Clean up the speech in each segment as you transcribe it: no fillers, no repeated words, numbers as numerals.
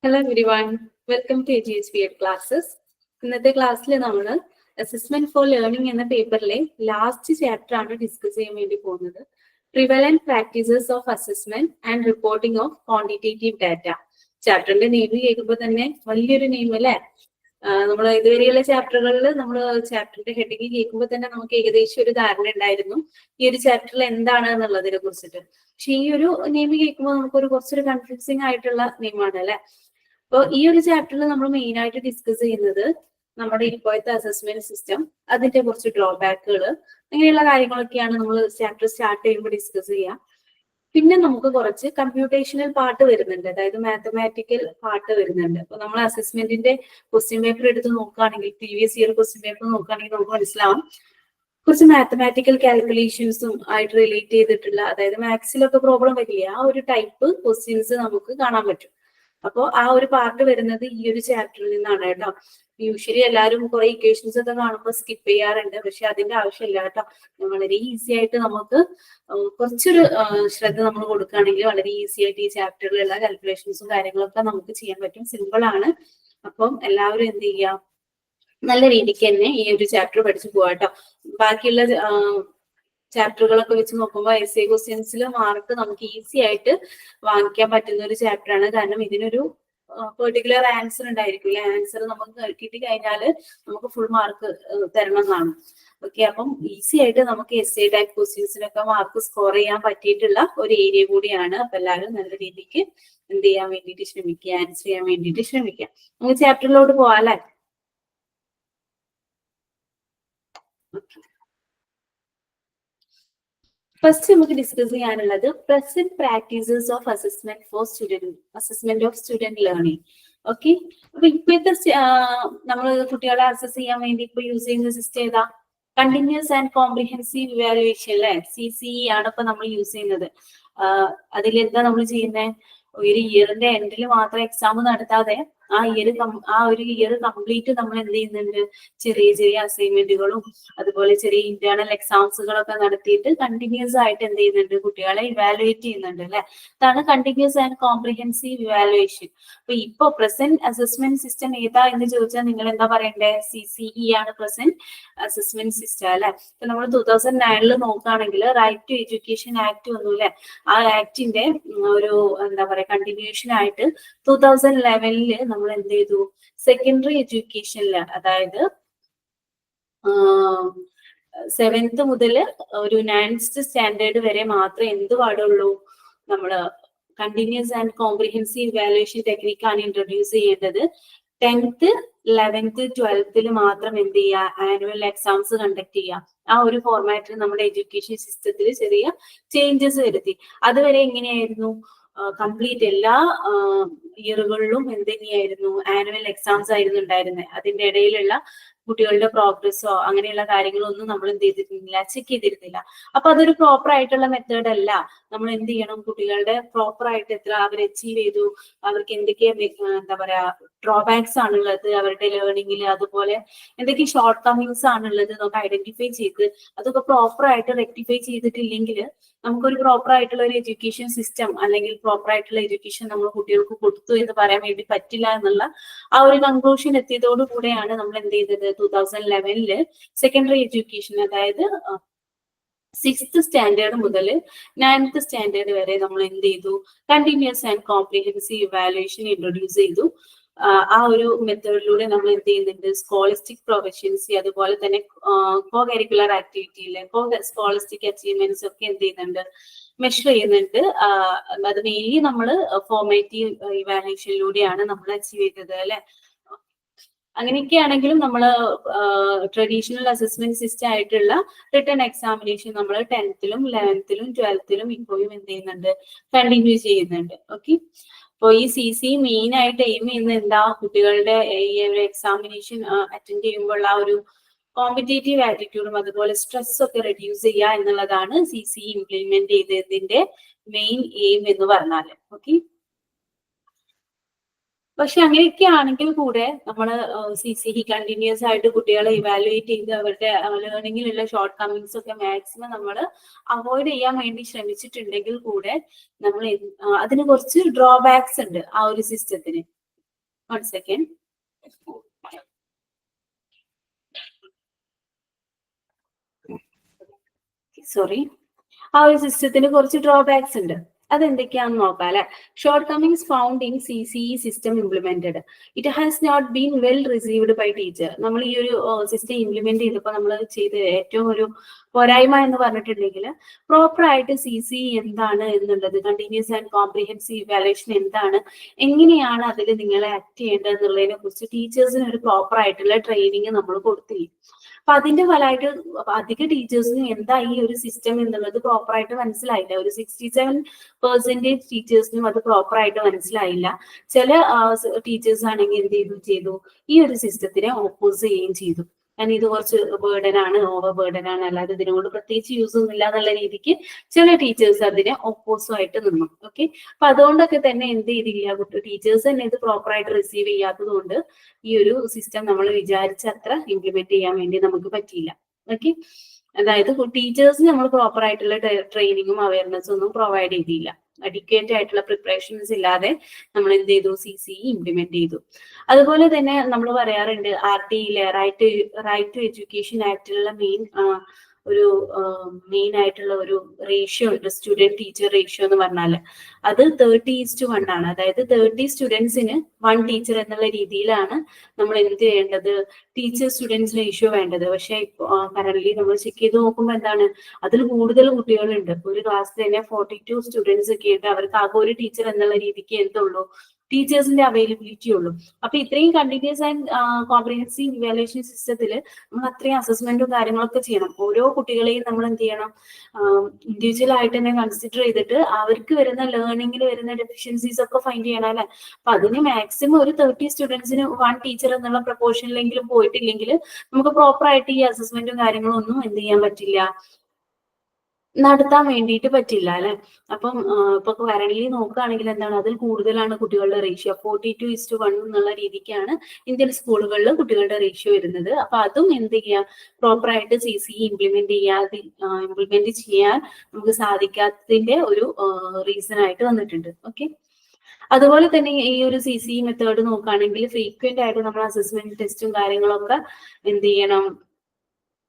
Hello everyone, welcome to AGSBEd classes. ഇന്നത്തെ ക്ലാസ്സിൽ നമ്മൾ അസസ്മെന്റ് ഫോർ ലേണിംഗ് എന്ന പേപ്പറിലെ ലാസ്റ്റ് ചാപ്റ്റർ ആണ് ഡിസ്കസ് ചെയ്യാൻ വേണ്ടി പോകുന്നത്. Prevalent practices of assessment and reporting of quantitative data. ചാപ്റ്ററിന്റെ നെയിം കേൾക്കുമ്പോൾ തന്നെ വലിയൊരു നെയിം അല്ലേ? നമ്മൾ ഇതുവരെയുള്ള ചാപ്റ്ററുകളിൽ നമ്മൾ ചാപ്റ്ററിന്റെ ഹെഡിങ് കേൾക്കുമ്പോൾ തന്നെ നമുക്ക് ഏകദേശം ഒരു ധാരണ ഉണ്ടായിരുന്നു ഈ ഒരു ചാപ്റ്ററിൽ എന്താണ് എന്നുള്ളതിനെ കുറിച്ചിട്ട്. പക്ഷെ ഈ ഒരു നെയിം കേൾക്കുമ്പോൾ നമുക്കൊരു കുറച്ചൊരു കൺഫ്യൂസിങ് ആയിട്ടുള്ള നെയിമാണ് അല്ലെ. അപ്പോൾ ഈ ഒരു ചാപ്റ്ററിൽ നമ്മൾ മെയിൻ ആയിട്ട് ഡിസ്കസ് ചെയ്യുന്നത് നമ്മുടെ ഇപ്പോഴത്തെ അസസ്മെന്റ് സിസ്റ്റം, അതിന്റെ കുറച്ച് ഡ്രോബാക്കുകൾ, അങ്ങനെയുള്ള കാര്യങ്ങളൊക്കെയാണ് നമ്മൾ ചാപ്റ്റർ സ്റ്റാർട്ട് ചെയ്യുമ്പോൾ ഡിസ്കസ് ചെയ്യുക. പിന്നെ നമുക്ക് കുറച്ച് കമ്പ്യൂട്ടേഷണൽ പാർട്ട് വരുന്നുണ്ട്, അതായത് മാത്തമാറ്റിക്കൽ പാർട്ട് വരുന്നുണ്ട്. അപ്പൊ നമ്മൾ അസസ്മെന്റിന്റെ ക്വസ്റ്റ്യൻ പേപ്പർ എടുത്ത് നോക്കുകയാണെങ്കിൽ, പ്രീവിയസ് ഇയർ ക്വസ്റ്റ്യൻ പേപ്പർ നോക്കുകയാണെങ്കിൽ നമുക്ക് മനസ്സിലാവും കുറച്ച് മാത്തമാറ്റിക്കൽ കാൽക്കുലേഷൻസും ആയിട്ട് റിലേറ്റ് ചെയ്തിട്ടുള്ള, അതായത് മാത്സിലൊക്കെ പ്രോബ്ലം വരില്ല, ആ ഒരു ടൈപ്പ് ക്വസ്റ്റ്യൻസ് നമുക്ക് കാണാൻ പറ്റും. അപ്പോൾ ആ ഒരു പാർട്ട് വരുന്നത് ഈ ഒരു ചാപ്റ്ററിൽ നിന്നാണ് കേട്ടോ. യൂഷ്വലി എല്ലാവരും കുറെ ഇക്വേഷൻസ് ഒക്കെ കാണുമ്പോൾ സ്കിപ്പ് ചെയ്യാറുണ്ട്, പക്ഷെ അതിന്റെ ആവശ്യമില്ല കേട്ടോ. വളരെ ഈസി ആയിട്ട് നമുക്ക് കുറച്ചൊരു ശ്രദ്ധ നമ്മൾ കൊടുക്കുകയാണെങ്കിൽ വളരെ ഈസി ആയിട്ട് ഈ ചാപ്റ്ററിലുള്ള കാൽക്കുലേഷൻസും കാര്യങ്ങളൊക്കെ നമുക്ക് ചെയ്യാൻ പറ്റും. സിമ്പിൾ ആണ്. അപ്പം എല്ലാവരും എന്ത് ചെയ്യാം, നല്ല രീതിക്ക് തന്നെ ഈ ഒരു ചാപ്റ്റർ പഠിച്ചു പോവാ കേട്ടോ. ബാക്കിയുള്ള ചാപ്റ്ററുകളൊക്കെ വെച്ച് നോക്കുമ്പോൾ എസ്എ ക്വസ്റ്റ്യൻസിൽ മാർക്ക് നമുക്ക് ഈസി ആയിട്ട് വാങ്ങിക്കാൻ പറ്റുന്ന ഒരു ചാപ്റ്റർ ആണ്. കാരണം ഇതിനൊരു പെർട്ടിക്കുലർ ആൻസർ ഉണ്ടായിരിക്കും. ആൻസർ നമുക്ക് കിട്ടി കഴിഞ്ഞാൽ നമുക്ക് ഫുൾ മാർക്ക് തരണം എന്നാണ്. ഓക്കെ, അപ്പം ഈസി ആയിട്ട് നമുക്ക് എസ്എ ടൈപ്പ് ക്വസ്റ്റ്യൻസിനൊക്കെ മാർക്ക് സ്കോർ ചെയ്യാൻ പറ്റിയിട്ടുള്ള ഒരു ഏരിയ കൂടിയാണ്. അപ്പൊ എല്ലാവരും നല്ല രീതിക്ക് എന്ത് ചെയ്യാൻ വേണ്ടിയിട്ട് ശ്രമിക്കുക, ആൻസർ ചെയ്യാൻ വേണ്ടിയിട്ട് ശ്രമിക്കുക. നമുക്ക് ചാപ്റ്ററിലോട്ട് പോവാം അല്ലെ. ഫസ്റ്റ് നമുക്ക് ഡിസ്കസ് ചെയ്യാനുള്ളത് present practices of assessment of student learning. Okay, അപ്പൊ ഇപ്പോഴത്തെ നമ്മൾ കുട്ടികളെ അസസ് ചെയ്യാൻ വേണ്ടി ഇപ്പൊ യൂസ് ചെയ്യുന്ന സിസ്റ്റം ഏതാ? കണ്ടിന്യൂസ് ആൻഡ് കോംപ്രിഹെൻസീവ് ഇവാലുവേഷൻ അല്ലെ, CCE ആണ് ഇപ്പൊ നമ്മൾ യൂസ് ചെയ്യുന്നത്. അതിലെന്താ നമ്മൾ ചെയ്യുന്നത്? ഒരു ഇയറിന്റെ എൻഡിൽ മാത്രം എക്സാം നടത്താതെ ആ ഒരു ഇയർ കംപ്ലീറ്റ് നമ്മൾ എന്ത് ചെയ്യുന്നുണ്ട്, ചെറിയ ചെറിയ അസൈൻമെന്റുകളും അതുപോലെ ചെറിയ ഇന്റേണൽ എക്സാംസുകളൊക്കെ നടത്തിയിട്ട് കണ്ടിന്യൂസ് ആയിട്ട് എന്ത് ചെയ്യുന്നുണ്ട്, കുട്ടികളെ ഇവാലുവേറ്റ് ചെയ്യുന്നുണ്ട് അല്ലെ. അതാണ് കണ്ടിന്യൂസ് ആൻഡ് കോംപ്രിഹെൻസീവ് ഇവാലുവേഷൻ. അപ്പൊ ഇപ്പൊ പ്രസന്റ് അസസ്മെന്റ് സിസ്റ്റം ഏതാ എന്ന് ചോദിച്ചാൽ നിങ്ങൾ എന്താ പറയണ്ടേ? CCE ആണ് പ്രസന്റ് അസസ്മെന്റ് സിസ്റ്റം അല്ലെ. ഇപ്പൊ നമ്മൾ 2009 നോക്കുകയാണെങ്കിൽ റൈറ്റ് ടു എഡ്യൂക്കേഷൻ ആക്ട് വന്നു അല്ലെ. ആ ആക്ടിന്റെ ഒരു എന്താ പറയാ കണ്ടിന്യൂഷൻ ആയിട്ട് 2011 നമ്മൾ എന്ത് ചെയ്തു, സെക്കൻഡറി എഡ്യൂക്കേഷനിൽ, അതായത് 7th മുതൽ ഒരു 9th സ്റ്റാൻഡേർഡ് വരെ മാത്രമേ എന്ത് പാടുള്ളൂ, നമ്മള് കണ്ടിന്യൂസ് ആൻഡ് കോംപ്രിഹെൻസീവ് ഇവാലുവേഷൻ ടെക്നിക്കാണ് ഇൻട്രൊഡ്യൂസ് ചെയ്യേണ്ടത്. 10th 11th 12th മാത്രം എന്ത് ചെയ്യുക, ആനുവൽ എക്സാംസ് കണ്ടക്ട് ചെയ്യുക. ആ ഒരു ഫോർമാറ്റിൽ നമ്മുടെ എഡ്യൂക്കേഷൻ സിസ്റ്റത്തിൽ ചെറിയ ചേഞ്ചസ് വരുത്തി. അതുവരെ എങ്ങനെയായിരുന്നു, കംപ്ലീറ്റ് എല്ലാ ഇയറുകളിലും എന്തുതന്നെയായിരുന്നു, ആനുവൽ എക്സാംസ് ആയിരുന്നു ഉണ്ടായിരുന്നത്. അതിന്റെ ഇടയിലുള്ള കുട്ടികളുടെ പ്രോഗ്രസ്സോ അങ്ങനെയുള്ള കാര്യങ്ങളൊന്നും നമ്മൾ എന്ത് ചെയ്തിരുന്നില്ല, ചെക്ക് ചെയ്തിരുന്നില്ല. അപ്പൊ അതൊരു പ്രോപ്പർ ആയിട്ടുള്ള മെത്തേഡ് അല്ല. നമ്മൾ എന്ത് ചെയ്യണം, കുട്ടികളുടെ പ്രോപ്പർ ആയിട്ട് എത്ര അവർ അച്ചീവ് ചെയ്തു, അവർക്ക് എന്തൊക്കെയാ എന്താ പറയാ ഡ്രോബാക്സ് ആണുള്ളത് അവരുടെ ലേണിംഗിൽ, അതുപോലെ എന്തൊക്കെ ഷോർട്ട് കമ്മിങ്സ് ആണുള്ളത് നമുക്ക് ഐഡന്റിഫൈ ചെയ്ത് അതൊക്കെ പ്രോപ്പർ ആയിട്ട് റെക്ടിഫൈ ചെയ്തിട്ടില്ലെങ്കിൽ നമുക്കൊരു പ്രോപ്പർ ആയിട്ടുള്ള ഒരു എഡ്യൂക്കേഷൻ സിസ്റ്റം അല്ലെങ്കിൽ പ്രോപ്പർ ആയിട്ടുള്ള എഡ്യൂക്കേഷൻ നമ്മൾ കുട്ടികൾക്ക് കൊടുത്തു എന്ന് പറയാൻ വേണ്ടി പറ്റില്ല എന്നുള്ള ആ ഒരു കൺക്ലൂഷൻ എത്തിയതോടു കൂടെയാണ് നമ്മൾ എന്ത് ചെയ്തത്, 2011 സെക്കൻഡറി എഡ്യൂക്കേഷൻ, അതായത് 6th സ്റ്റാൻഡേർഡ് മുതൽ 9th സ്റ്റാൻഡേർഡ് വരെ നമ്മൾ എന്ത് ചെയ്തു, continuous and comprehensive evaluation introduce ചെയ്തു. ആ ഒരു മെത്തേഡിലൂടെ നമ്മൾ എന്ത് ചെയ്യുന്നുണ്ട്, സ്കോളിസ്റ്റിക് പ്രൊഫഷൻസി അതുപോലെ തന്നെ കോ കരിക്കുലർ ആക്ടിവിറ്റിയിലെ സ്കോളിസ്റ്റിക് അച്ചീവ്മെന്റ്സ് ഒക്കെ എന്ത് ചെയ്യുന്നുണ്ട്, മെഷർ ചെയ്യുന്നുണ്ട്. അത് മെയിൻലി നമ്മൾ ഫോർമേറ്റീവ് ഇവാലുവേഷനിലൂടെയാണ് നമ്മൾ അച്ചീവ് ചെയ്തത് അല്ലെ. അങ്ങനെയൊക്കെയാണെങ്കിലും നമ്മൾ ട്രഡീഷണൽ അസസ്മെന്റ് സിസ്റ്റം ആയിട്ടുള്ള റിട്ടൺ എക്സാമിനേഷൻ നമ്മൾ 10th 11th 12th ഇപ്പോഴും എന്ത് ചെയ്യുന്നുണ്ട്, കണ്ടിന്യൂ ചെയ്യുന്നുണ്ട്. ഓക്കെ, അപ്പോൾ ഈ CCE മെയിൻ ആയിട്ട് എയിം ചെയ്യുന്നത് എന്താ, കുട്ടികളുടെ ഈ ഒരു എക്സാമിനേഷൻ അറ്റൻഡ് ചെയ്യുമ്പോൾ ആ ഒരു കോമ്പറ്റേറ്റീവ് ആറ്റിറ്റ്യൂഡും അതുപോലെ സ്ട്രെസ് ഒക്കെ റെഡ്യൂസ് ചെയ്യുക എന്നുള്ളതാണ് CCE ഇംപ്ലിമെന്റ് ചെയ്തതിന്റെ മെയിൻ എയിം എന്ന് പറഞ്ഞാല്. ഓക്കെ, പക്ഷെ അങ്ങനെയൊക്കെ ആണെങ്കിൽ കൂടെ നമ്മൾ CCE കണ്ടിന്യൂസ് ആയിട്ട് കുട്ടികളെ ഇവാലുവേറ്റ് ചെയ്ത് അവരുടെ ലേണിംഗിലുള്ള ഷോർട്ട് കമ്മിങ്സ് ഒക്കെ മാക്സിമം നമ്മൾ അവോയ്ഡ് ചെയ്യാൻ വേണ്ടി ശ്രമിച്ചിട്ടുണ്ടെങ്കിൽ കൂടെ നമ്മൾ അതിന് കുറച്ച് ഡ്രോബാക്സ് ഉണ്ട് ആ ഒരു സിസ്റ്റത്തിന്. 1 second. Sorry. ആ ഒരു സിസ്റ്റത്തിന് കുറച്ച് ഡ്രോബാക്സ് ഉണ്ട്. അതെന്തൊക്കെയാണെന്ന് നോക്കാം അല്ലെ. Shortcomings found in CCE system implemented. It has not been well received by teacher. നമ്മൾ ഈ ഒരു സിസ്റ്റം ഇംപ്ലിമെന്റ് ചെയ്തപ്പോൾ നമ്മൾ ചെയ്ത ഏറ്റവും ഒരു പോരായ്മ എന്ന് പറഞ്ഞിട്ടുണ്ടെങ്കിൽ പ്രോപ്പർ ആയിട്ട് CCE എന്താണ് എന്നുള്ളത്, കണ്ടിന്യൂസ് ആൻഡ് കോംപ്രിഹെൻസീവ് ഇവാലുവേഷൻ എന്താണ്, എങ്ങനെയാണ് അതിൽ നിങ്ങളെ ആക്ട് ചെയ്യേണ്ടത് എന്നുള്ളതിനെ കുറിച്ച് ടീച്ചേഴ്സിന് ഒരു പ്രോപ്പർ ആയിട്ടുള്ള ട്രെയിനിങ് നമ്മൾ കൊടുത്തില്ല. അപ്പൊ അതിന്റെ ഫലമായിട്ട് അധിക ടീച്ചേഴ്സിന് എന്താ ഈ ഒരു സിസ്റ്റം എന്നുള്ളത് പ്രോപ്പർ ആയിട്ട് മനസ്സിലായില്ല. ഒരു 67% ടീച്ചേഴ്സിനും അത് പ്രോപ്പർ ആയിട്ട് മനസ്സിലായില്ല. ചില ടീച്ചേഴ്സ് ആണെങ്കിൽ എന്ത് ചെയ്തു ഈ ഒരു സിസ്റ്റത്തിനെ ഓപ്പോസ് ചെയ്യുകയും ചെയ്തു. കാരണം ഇത് കുറച്ച് ബേർഡൻ ആണ്, ഓവർ ബേർഡൻ ആണ്, അല്ലാതെ ഇതിനോട് പ്രത്യേകിച്ച് യൂസ് ഒന്നും ഇല്ല എന്നുള്ള രീതിക്ക് ചില ടീച്ചേഴ്സ് അതിനെ ഓപ്പോസും ആയിട്ട് നിന്നു. ഓക്കെ, അപ്പൊ അതുകൊണ്ടൊക്കെ തന്നെ എന്ത് ചെയ്തില്ല, ടീച്ചേഴ്സ് തന്നെ ഇത് പ്രോപ്പർ ആയിട്ട് റിസീവ് ചെയ്യാത്തത് കൊണ്ട് ഈ ഒരു സിസ്റ്റം നമ്മൾ വിചാരിച്ച അത്ര ഇംപ്ലിമെന്റ് ചെയ്യാൻ വേണ്ടി നമുക്ക് പറ്റിയില്ല. ഓക്കെ, അതായത് ടീച്ചേഴ്സിന് നമ്മൾ പ്രോപ്പർ ആയിട്ടുള്ള ട്രെയിനിങ്ങും അവയർനെസ്സും ഒന്നും പ്രൊവൈഡ് ചെയ്തില്ല. അഡിക്വേറ്റ് ആയിട്ടുള്ള പ്രിപ്പറേഷൻസ് ഇല്ലാതെ നമ്മൾ എന്ത് ചെയ്തു, CCE ഇംപ്ലിമെന്റ് ചെയ്തു. അതുപോലെ തന്നെ നമ്മൾ പറയാറുണ്ട് RTE റൈറ്റ് ടു എഡ്യൂക്കേഷൻ ആക്ടിലുള്ള മെയിൻ ആയിട്ടുള്ള ഒരു റേഷ്യോ ഉണ്ട്, സ്റ്റുഡന്റ് ടീച്ചർ റേഷ്യോ എന്ന് പറഞ്ഞാൽ അത് 30:1 ആണ്. അതായത് 30 സ്റ്റുഡൻസിന് 1 ടീച്ചർ എന്നുള്ള രീതിയിലാണ് നമ്മൾ എന്ത് ചെയ്യേണ്ടത്, ടീച്ചർ സ്റ്റുഡൻസ് റേഷ്യോ വേണ്ടത്. പക്ഷെ ഇപ്പൊ കറന്റ് നമ്മൾ ചെക്ക് ചെയ്ത് നോക്കുമ്പോൾ എന്താണ്, അതിൽ കൂടുതൽ കുട്ടികളുണ്ട്. ഒരു ക്ലാസ്സിൽ തന്നെ 42 സ്റ്റുഡൻസ് ഒക്കെ ഉണ്ട്. അവർക്ക് ആകെ ഒരു ടീച്ചർ എന്നുള്ള രീതിക്ക് എന്തുള്ളൂ, ടീച്ചേഴ്സിന്റെ അവൈലബിലിറ്റി ഉള്ളൂ. അപ്പൊ ഇത്രയും കണ്ടിന്യൂസ് ആൻഡ് കോംപ്രിഹെൻസീവ് ഇവാലുവേഷൻ സിസ്റ്റത്തിൽ നമ്മൾ അത്രയും അസസ്മെന്റും കാര്യങ്ങളൊക്കെ ചെയ്യണം. ഓരോ കുട്ടികളെയും നമ്മൾ എന്ത് ചെയ്യണം, ഇൻഡിവിജ്വൽ ആയിട്ട് തന്നെ കൺസിഡർ ചെയ്തിട്ട് അവർക്ക് വരുന്ന ലേണിംഗിൽ വരുന്ന ഡെഫിഷ്യൻസീസ് ഒക്കെ ഫൈൻഡ് ചെയ്യണം അല്ലെ. അപ്പൊ അതിന് മാക്സിമം ഒരു 30 സ്റ്റുഡൻസിന് 1 ടീച്ചർ എന്നുള്ള പ്രപ്പോർഷനിലെങ്കിലും പോയിട്ടില്ലെങ്കിൽ നമുക്ക് പ്രോപ്പർ ആയിട്ട് ഈ അസസ്മെന്റും കാര്യങ്ങളും ഒന്നും എന്ത് ചെയ്യാൻ പറ്റില്ല, നടത്താൻ വേണ്ടിയിട്ട് പറ്റില്ല അല്ലെ. അപ്പം ഇപ്പൊ കറന്റ് നോക്കുകയാണെങ്കിൽ എന്താണ്, അതിൽ കൂടുതലാണ് കുട്ടികളുടെ റേഷ്യോ. 42:1 എന്നുള്ള രീതിക്കാണ് ഇന്ത്യൻ സ്കൂളുകളിൽ കുട്ടികളുടെ റേഷ്യോ വരുന്നത്. അപ്പൊ അതും എന്ത് ചെയ്യാം, പ്രോപ്പർ ആയിട്ട് CCE ഇംപ്ലിമെന്റ് ചെയ്യാൻ നമുക്ക് സാധിക്കാത്തതിന്റെ ഒരു റീസൺ ആയിട്ട് വന്നിട്ടുണ്ട്. ഓക്കെ, അതുപോലെ തന്നെ ഈ ഒരു CCE മെത്തേഡ് നോക്കുകയാണെങ്കിൽ ഫ്രീക്വന്റ് ആയിട്ട് നമ്മൾ അസസ്മെന്റ് ടെസ്റ്റും കാര്യങ്ങളൊക്കെ എന്ത് ചെയ്യണം,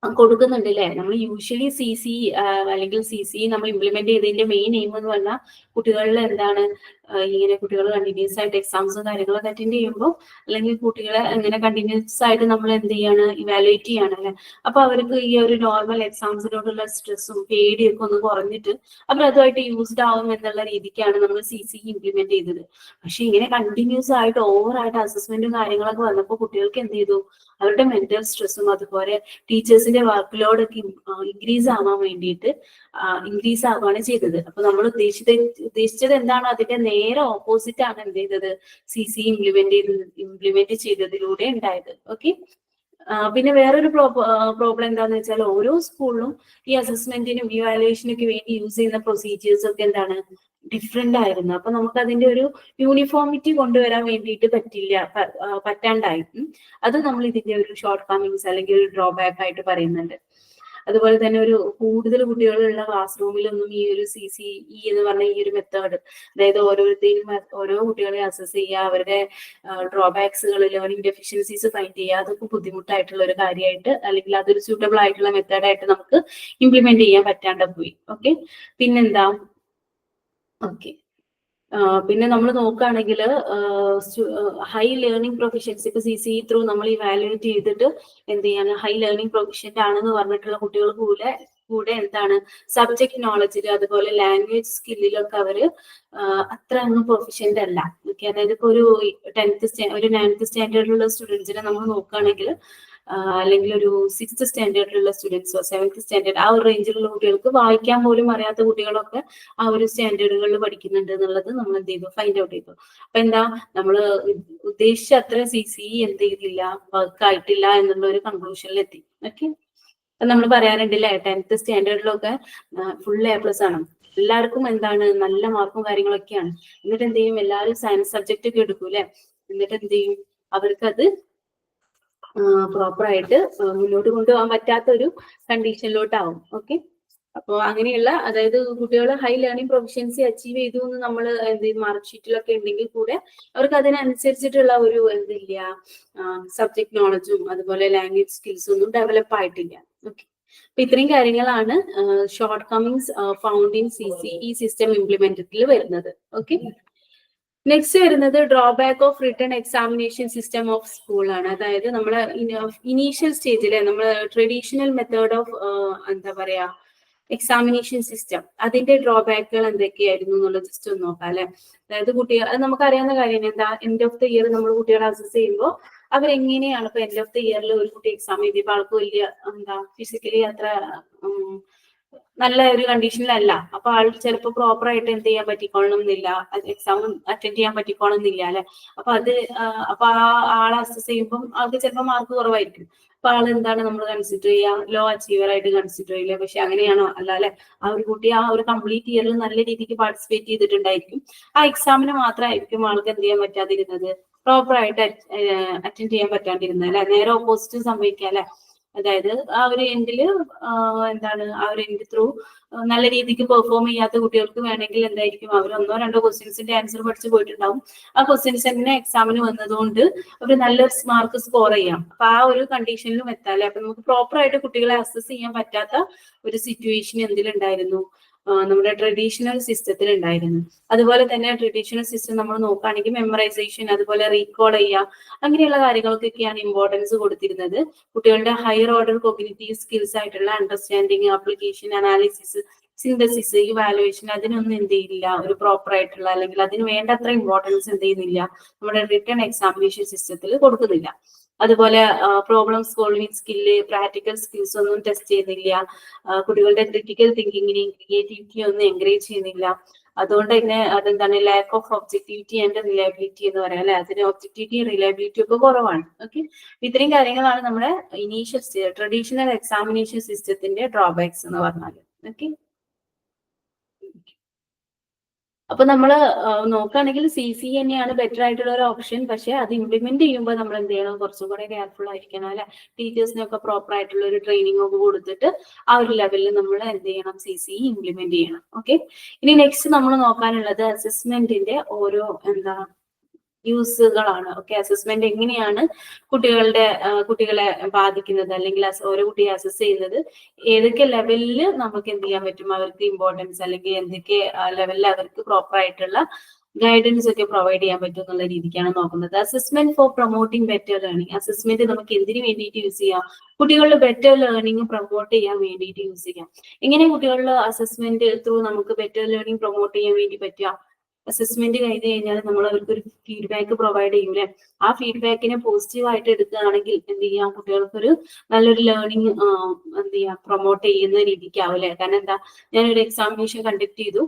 കൊടുക്കുന്നുണ്ട് അല്ലെ. നമ്മൾ യൂഷ്വലി CCE അല്ലെങ്കിൽ CCE നമ്മൾ ഇംപ്ലിമെന്റ് ചെയ്തതിന്റെ മെയിൻ എയിം എന്ന് പറഞ്ഞാൽ കുട്ടികളിൽ എന്താണ്, ഇങ്ങനെ കുട്ടികൾ കണ്ടിന്യൂസ് ആയിട്ട് എക്സാംസും കാര്യങ്ങളൊക്കെ അറ്റൻഡ് ചെയ്യുമ്പോൾ അല്ലെങ്കിൽ കുട്ടികളെ ഇങ്ങനെ കണ്ടിന്യൂസ് ആയിട്ട് നമ്മൾ എന്ത് ചെയ്യാണ്, ഇവാലുവേറ്റ് ചെയ്യാണ് അല്ലെ. അപ്പൊ അവർക്ക് ഈ ഒരു നോർമൽ എക്സാംസിനോടുള്ള സ്ട്രെസ്സും പേടിയൊക്കെ ഒന്ന് കുറഞ്ഞിട്ട് അവർ അതുമായിട്ട് യൂസ്ഡ് ആവും എന്നുള്ള രീതിക്കാണ് നമ്മൾ CCE ഇംപ്ലിമെന്റ് ചെയ്തത്. പക്ഷെ ഇങ്ങനെ കണ്ടിന്യൂസ് ആയിട്ട് ഓവറായിട്ട് അസസ്മെന്റും കാര്യങ്ങളൊക്കെ വന്നപ്പോൾ കുട്ടികൾക്ക് എന്ത് ചെയ്തു, അവരുടെ മെന്റൽ സ്ട്രെസ്സും അതുപോലെ ടീച്ചേഴ്സിന്റെ വർക്ക് ലോഡ് ഒക്കെ ഇൻക്രീസ് ആവുകയാണ് ചെയ്തത്. അപ്പൊ നമ്മൾ ഉദ്ദേശിച്ചത് എന്താണ്, അതിന്റെ നേരെ ഓപ്പോസിറ്റ് ആണ് എന്ത് ചെയ്തത്, CCE ഇംപ്ലിമെന്റ് ചെയ്തതിലൂടെ ഉണ്ടായത്. ഓക്കെ, പിന്നെ വേറൊരു പ്രോബ്ലം എന്താന്ന് വെച്ചാൽ ഓരോ സ്കൂളിലും ഈ അസസ്മെന്റിനും ഇവാലുവേഷനൊക്കെ വേണ്ടി യൂസ് ചെയ്യുന്ന പ്രൊസീജിയേഴ്സ് ഒക്കെ എന്താണ്, ഡിഫറെന്റ് ആയിരുന്നു. അപ്പൊ നമുക്ക് അതിന്റെ ഒരു യൂണിഫോമിറ്റി കൊണ്ടുവരാൻ വേണ്ടിയിട്ട് പറ്റാണ്ടായി. അത് നമ്മൾ ഇതിന്റെ ഒരു ഷോർട്ട് കമ്മിങ്സ് അല്ലെങ്കിൽ ഒരു ഡ്രോബാക്ക് ആയിട്ട് പറയുന്നുണ്ട്. അതുപോലെ തന്നെ ഒരു കൂടുതൽ കുട്ടികളുള്ള ക്ലാസ് റൂമിലൊന്നും ഈ ഒരു CCE എന്ന് പറഞ്ഞ ഈ ഒരു മെത്തേഡ്, അതായത് ഓരോ കുട്ടികളെ അസസ് ചെയ്യുക, അവരുടെ ഡ്രോബാക്സുകൾ, ലേണിംഗ് ഡെഫിഷ്യൻസീസ് ഫൈൻഡ് ചെയ്യുക, അതൊക്കെ ബുദ്ധിമുട്ടായിട്ടുള്ള ഒരു കാര്യമായിട്ട് അല്ലെങ്കിൽ അതൊരു സ്യൂട്ടബിൾ ആയിട്ടുള്ള മെത്തേഡായിട്ട് നമുക്ക് ഇംപ്ലിമെന്റ് ചെയ്യാൻ പറ്റാണ്ട് പോയി. ഓക്കെ, പിന്നെന്താ, ഓക്കെ, പിന്നെ നമ്മൾ നോക്കുകയാണെങ്കിൽ ഹൈ ലേണിംഗ് പ്രൊഫിഷ്യൻസി ഇപ്പൊ CCE ത്രൂ നമ്മൾ ഇവാലുവേറ്റ് ചെയ്തിട്ട് എന്ത് ചെയ്യാണ്, ഹൈ ലേണിംഗ് പ്രൊഫിഷ്യന്റ് ആണെന്ന് പറഞ്ഞിട്ടുള്ള കുട്ടികൾ കൂടെ എന്താണ്, സബ്ജക്ട് നോളജിൽ അതുപോലെ ലാംഗ്വേജ് സ്കില്ലിലൊക്കെ അവര് അത്ര അങ്ങ് പ്രൊഫിഷ്യന്റ് അല്ല. ഓക്കെ, അതായത് ഇപ്പൊ ഒരു 9th സ്റ്റാൻഡേർഡിലുള്ള സ്റ്റുഡൻസിനെ നമ്മൾ നോക്കുകയാണെങ്കിൽ അല്ലെങ്കിൽ ഒരു 6th സ്റ്റാൻഡേർഡിലുള്ള സ്റ്റുഡൻസോ 7th സ്റ്റാൻഡേർഡ് ആ ഒരു റേഞ്ചിലുള്ള കുട്ടികൾക്ക് വായിക്കാൻ പോലും അറിയാത്ത കുട്ടികളൊക്കെ ആ ഒരു സ്റ്റാൻഡേർഡുകളിൽ പഠിക്കുന്നുണ്ട് എന്നുള്ളത് നമ്മൾ എന്ത് ചെയ്തു, ഫൈൻഡ് ഔട്ട് ചെയ്തു. അപ്പൊ എന്താ, നമ്മൾ ഉദ്ദേശിച്ച അത്ര CCE എന്ത് ചെയ്തില്ല, വർക്ക് ആയിട്ടില്ല എന്നുള്ള ഒരു കൺക്ലൂഷനിലെത്തി. ഓക്കെ, നമ്മൾ പറയാറുണ്ടല്ലേ 10th സ്റ്റാൻഡേർഡിലൊക്കെ ഫുൾ A+ ആണ്, എല്ലാവർക്കും എന്താണ് നല്ല മാർക്കും കാര്യങ്ങളൊക്കെയാണ്. എന്നിട്ട് എന്ത് ചെയ്യും, എല്ലാവരും സയൻസ് സബ്ജക്റ്റ് ഒക്കെ എടുക്കും അല്ലെ. എന്നിട്ട് എന്ത് ചെയ്യും, അവർക്കത് പ്രോപ്പർ ആയിട്ട് മുന്നോട്ട് കൊണ്ടുപോകാൻ പറ്റാത്ത ഒരു കണ്ടീഷനിലോട്ടാവും. ഓക്കെ, അപ്പോൾ അങ്ങനെയുള്ള അതായത് കുട്ടികൾ ഹൈ ലേണിംഗ് പ്രൊഫഷൻസി അച്ചീവ് ചെയ്തു എന്ന് നമ്മൾ മാർക്ക് ഷീറ്റിലൊക്കെ ഉണ്ടെങ്കിൽ കൂടെ അവർക്ക് അതിനനുസരിച്ചിട്ടുള്ള ഒരു എന്തില്ല സബ്ജക്ട് നോളജും അതുപോലെ ലാംഗ്വേജ് സ്കിൽസും ഒന്നും ഡെവലപ്പ് ആയിട്ടില്ല. ഓക്കെ, അപ്പൊ ഇത്രയും കാര്യങ്ങളാണ് shortcomings found in CCE system ഇംപ്ലിമെന്റഡിൽ വരുന്നത്. ഓക്കെ, നെക്സ്റ്റ് വരുന്നത് drawback of return examination system of school ആണ്. അതായത് നമ്മളെ ഇനീഷ്യൽ സ്റ്റേജിലെ നമ്മൾ ട്രഡീഷണൽ മെത്തേഡ് ഓഫ് എന്താ പറയാ എക്സാമിനേഷൻ സിസ്റ്റം അതിന്റെ ഡ്രോബാക്കുകൾ എന്തൊക്കെയായിരുന്നു എന്നുള്ളത് ജസ്റ്റ് ഒന്ന് നോക്കാം അല്ലെ. അതായത് കുട്ടികൾ അത് നമുക്കറിയാവുന്ന കാര്യം എന്താ, എൻഡ് ഓഫ് ദ ഇയർ നമ്മൾ കുട്ടികളെ അസസ് ചെയ്യുമ്പോൾ അവരെങ്ങനെയാണ് ഇപ്പൊ എൻഡ് ഓഫ് ദ ഇയറിൽ ഒരു കുട്ടി എക്സാം എഴുതിയപ്പോൾ ആൾക്ക് വലിയ എന്താ ഫിസിക്കലി അത്ര നല്ല ഒരു കണ്ടീഷനിലല്ല, അപ്പൊ ആൾ ചിലപ്പോൾ പ്രോപ്പർ ആയിട്ട് എന്ത് ചെയ്യാൻ പറ്റിക്കോളണം എന്നില്ല, എക്സാം അറ്റൻഡ് ചെയ്യാൻ പറ്റിക്കോണം എന്നില്ല അല്ലെ. അപ്പൊ അത് അപ്പൊ ആ ആളെ അസസ് ചെയ്യുമ്പോൾ ആൾക്ക് ചിലപ്പോൾ മാർക്ക് കുറവായിരിക്കും. അപ്പൊ ആൾ എന്താണ് നമ്മൾ കൺസിഡർ ചെയ്യുക, ലോ അച്ചീവർ ആയിട്ട് കൺസിഡർ ചെയ്യില്ല. പക്ഷെ അങ്ങനെയാണോ? അല്ല അല്ലെ. ആ ഒരു കുട്ടി ആ ഒരു കംപ്ലീറ്റ് ഇയറിൽ നല്ല രീതിക്ക് പാർട്ടിസിപ്പേറ്റ് ചെയ്തിട്ടുണ്ടായിരിക്കും. ആ എക്സാമിന് മാത്രമായിരിക്കും ആൾക്ക് എന്ത് ചെയ്യാൻ പറ്റാതിരുന്നത്, പ്രോപ്പർ ആയിട്ട് അറ്റൻഡ് ചെയ്യാൻ പറ്റാണ്ടിരുന്നത് അല്ലെ. നേരെ ഓപ്പോസിറ്റ് സംഭവിക്കുക അല്ലെ. അതായത് ആ ഒരു എൻഡില് എന്താണ് ആ ഒരു എൻഡ് ത്രൂ നല്ല രീതിക്ക് പെർഫോം ചെയ്യാത്ത കുട്ടികൾക്ക് വേണമെങ്കിൽ എന്തായിരിക്കും, അവർ 1-2 ക്വസ്റ്റ്യൻസിന്റെ ആൻസർ പഠിച്ചു പോയിട്ടുണ്ടാവും. ആ ക്വസ്റ്റ്യൻസ് തന്നെ എക്സാമിന് വന്നതുകൊണ്ട് അവർ നല്ല മാർക്ക് സ്കോർ ചെയ്യാം. അപ്പൊ ആ ഒരു കണ്ടീഷനിലും എത്താല്ലേ. അപ്പൊ നമുക്ക് പ്രോപ്പർ ആയിട്ട് കുട്ടികളെ അസസ് ചെയ്യാൻ പറ്റാത്ത ഒരു സിറ്റുവേഷൻ എന്തിലുണ്ടായിരുന്നു, നമ്മുടെ ട്രഡീഷണൽ സിസ്റ്റത്തിൽ ഉണ്ടായിരുന്നു. അതുപോലെ തന്നെ ട്രഡീഷണൽ സിസ്റ്റം നമ്മൾ നോക്കുകയാണെങ്കിൽ മെമ്മറൈസേഷൻ, അതുപോലെ റീകോൾ ചെയ്യുക, അങ്ങനെയുള്ള കാര്യങ്ങൾക്കൊക്കെയാണ് ഇമ്പോർട്ടൻസ് കൊടുത്തിരുന്നത്. കുട്ടികളുടെ ഹയർ ഓർഡർ കോഗ്നിറ്റീവ് സ്കിൽസ് ആയിട്ടുള്ള understanding, application, analysis, synthesis, evaluation അതിനൊന്നും എന്ത് ചെയ്യില്ല, ഒരു പ്രോപ്പർ ആയിട്ടുള്ള അല്ലെങ്കിൽ അതിന് വേണ്ടത്ര ഇമ്പോർട്ടൻസ് എന്ത് ചെയ്യുന്നില്ല, നമ്മുടെ റിട്ടേൺ എക്സാമിനേഷൻ സിസ്റ്റത്തിൽ കൊടുക്കുന്നില്ല. അതുപോലെ problem solving skill, practical skills ഒന്നും ടെസ്റ്റ് ചെയ്യുന്നില്ല. കുട്ടികളുടെ ക്രിട്ടിക്കൽ തിങ്കിങ്ങിനെയും ക്രിയേറ്റിവിറ്റിയും ഒന്നും എൻകറേജ് ചെയ്യുന്നില്ല. അതുകൊണ്ട് തന്നെ അതെന്താണ് lack of objectivity and reliability എന്ന് പറയാം അല്ലെ. അതിന് ഒബ്ജക്ടിവിറ്റി റിലയബിലിറ്റി ഒക്കെ കുറവാണ്. ഓക്കെ, ഇത്രയും കാര്യങ്ങളാണ് നമ്മുടെ ഇനീഷ്യൽ ട്രഡീഷണൽ എക്സാമിനേഷൻ സിസ്റ്റത്തിന്റെ ഡ്രോബാക്സ് എന്ന് പറഞ്ഞാൽ. ഓക്കെ, അപ്പൊ നമ്മൾ നോക്കുകയാണെങ്കിൽ CCE തന്നെയാണ് ബെറ്റർ ആയിട്ടുള്ള ഒരു ഓപ്ഷൻ. പക്ഷെ അത് ഇംപ്ലിമെന്റ് ചെയ്യുമ്പോൾ നമ്മൾ എന്ത് ചെയ്യണം, കുറച്ചും കൂടെ കെയർഫുൾ ആയിരിക്കണം അല്ലെ. ടീച്ചേഴ്സിനൊക്കെ പ്രോപ്പർ ആയിട്ടുള്ള ഒരു ട്രെയിനിങ് ഒക്കെ കൊടുത്തിട്ട് ആ ഒരു ലെവലിൽ നമ്മൾ എന്ത് ചെയ്യണം, CCE ഇംപ്ലിമെന്റ് ചെയ്യണം. ഓക്കെ, ഇനി നെക്സ്റ്റ് നമ്മൾ നോക്കാനുള്ളത് അസസ്മെന്റിന്റെ ഓരോ എന്താ യൂസുകളാണ്. ഓക്കെ, അസസ്മെന്റ് എങ്ങനെയാണ് കുട്ടികളെ ബാധിക്കുന്നത്, അല്ലെങ്കിൽ ഓരോ കുട്ടിയെ അസസ് ചെയ്യുന്നത്, ഏതൊക്കെ ലെവലിൽ നമുക്ക് എന്ത് ചെയ്യാൻ പറ്റും, അവർക്ക് ഇമ്പോർട്ടൻസ് അല്ലെങ്കിൽ എന്തൊക്കെ ലെവലിൽ അവർക്ക് പ്രോപ്പർ ആയിട്ടുള്ള ഗൈഡൻസ് ഒക്കെ പ്രൊവൈഡ് ചെയ്യാൻ പറ്റും എന്നുള്ള രീതിക്കാണ് നോക്കുന്നത്. Assessment for promoting better learning. Assessment നമുക്ക് എന്തിനു വേണ്ടിയിട്ട് യൂസ് ചെയ്യാം, കുട്ടികളുടെ ബെറ്റർ ലേണിംഗ് പ്രൊമോട്ട് ചെയ്യാൻ വേണ്ടിയിട്ട് യൂസ് ചെയ്യാം. എങ്ങനെ കുട്ടികളുടെ അസസ്മെന്റ് ത്രൂ നമുക്ക് ബെറ്റർ ലേണിംഗ് പ്രൊമോട്ട് ചെയ്യാൻ വേണ്ടി പറ്റുക, അസസ്മെന്റ് കഴിഞ്ഞ് കഴിഞ്ഞാൽ നമ്മൾ അവർക്ക് ഒരു ഫീഡ്ബാക്ക് പ്രൊവൈഡ് ചെയ്യൂലേ. ആ ഫീഡ്ബാക്കിനെ പോസിറ്റീവ് ആയിട്ട് എടുക്കുകയാണെങ്കിൽ എന്ത് ചെയ്യാം, കുട്ടികൾക്കൊരു നല്ലൊരു ലേണിംഗ് എന്ത് ചെയ്യാം, പ്രൊമോട്ട് ചെയ്യുന്ന രീതിക്കാവില്ലേ. കാരണം എന്താ, ഞാനൊരു എക്സാമിനേഷൻ കണ്ടക്ട് ചെയ്തു.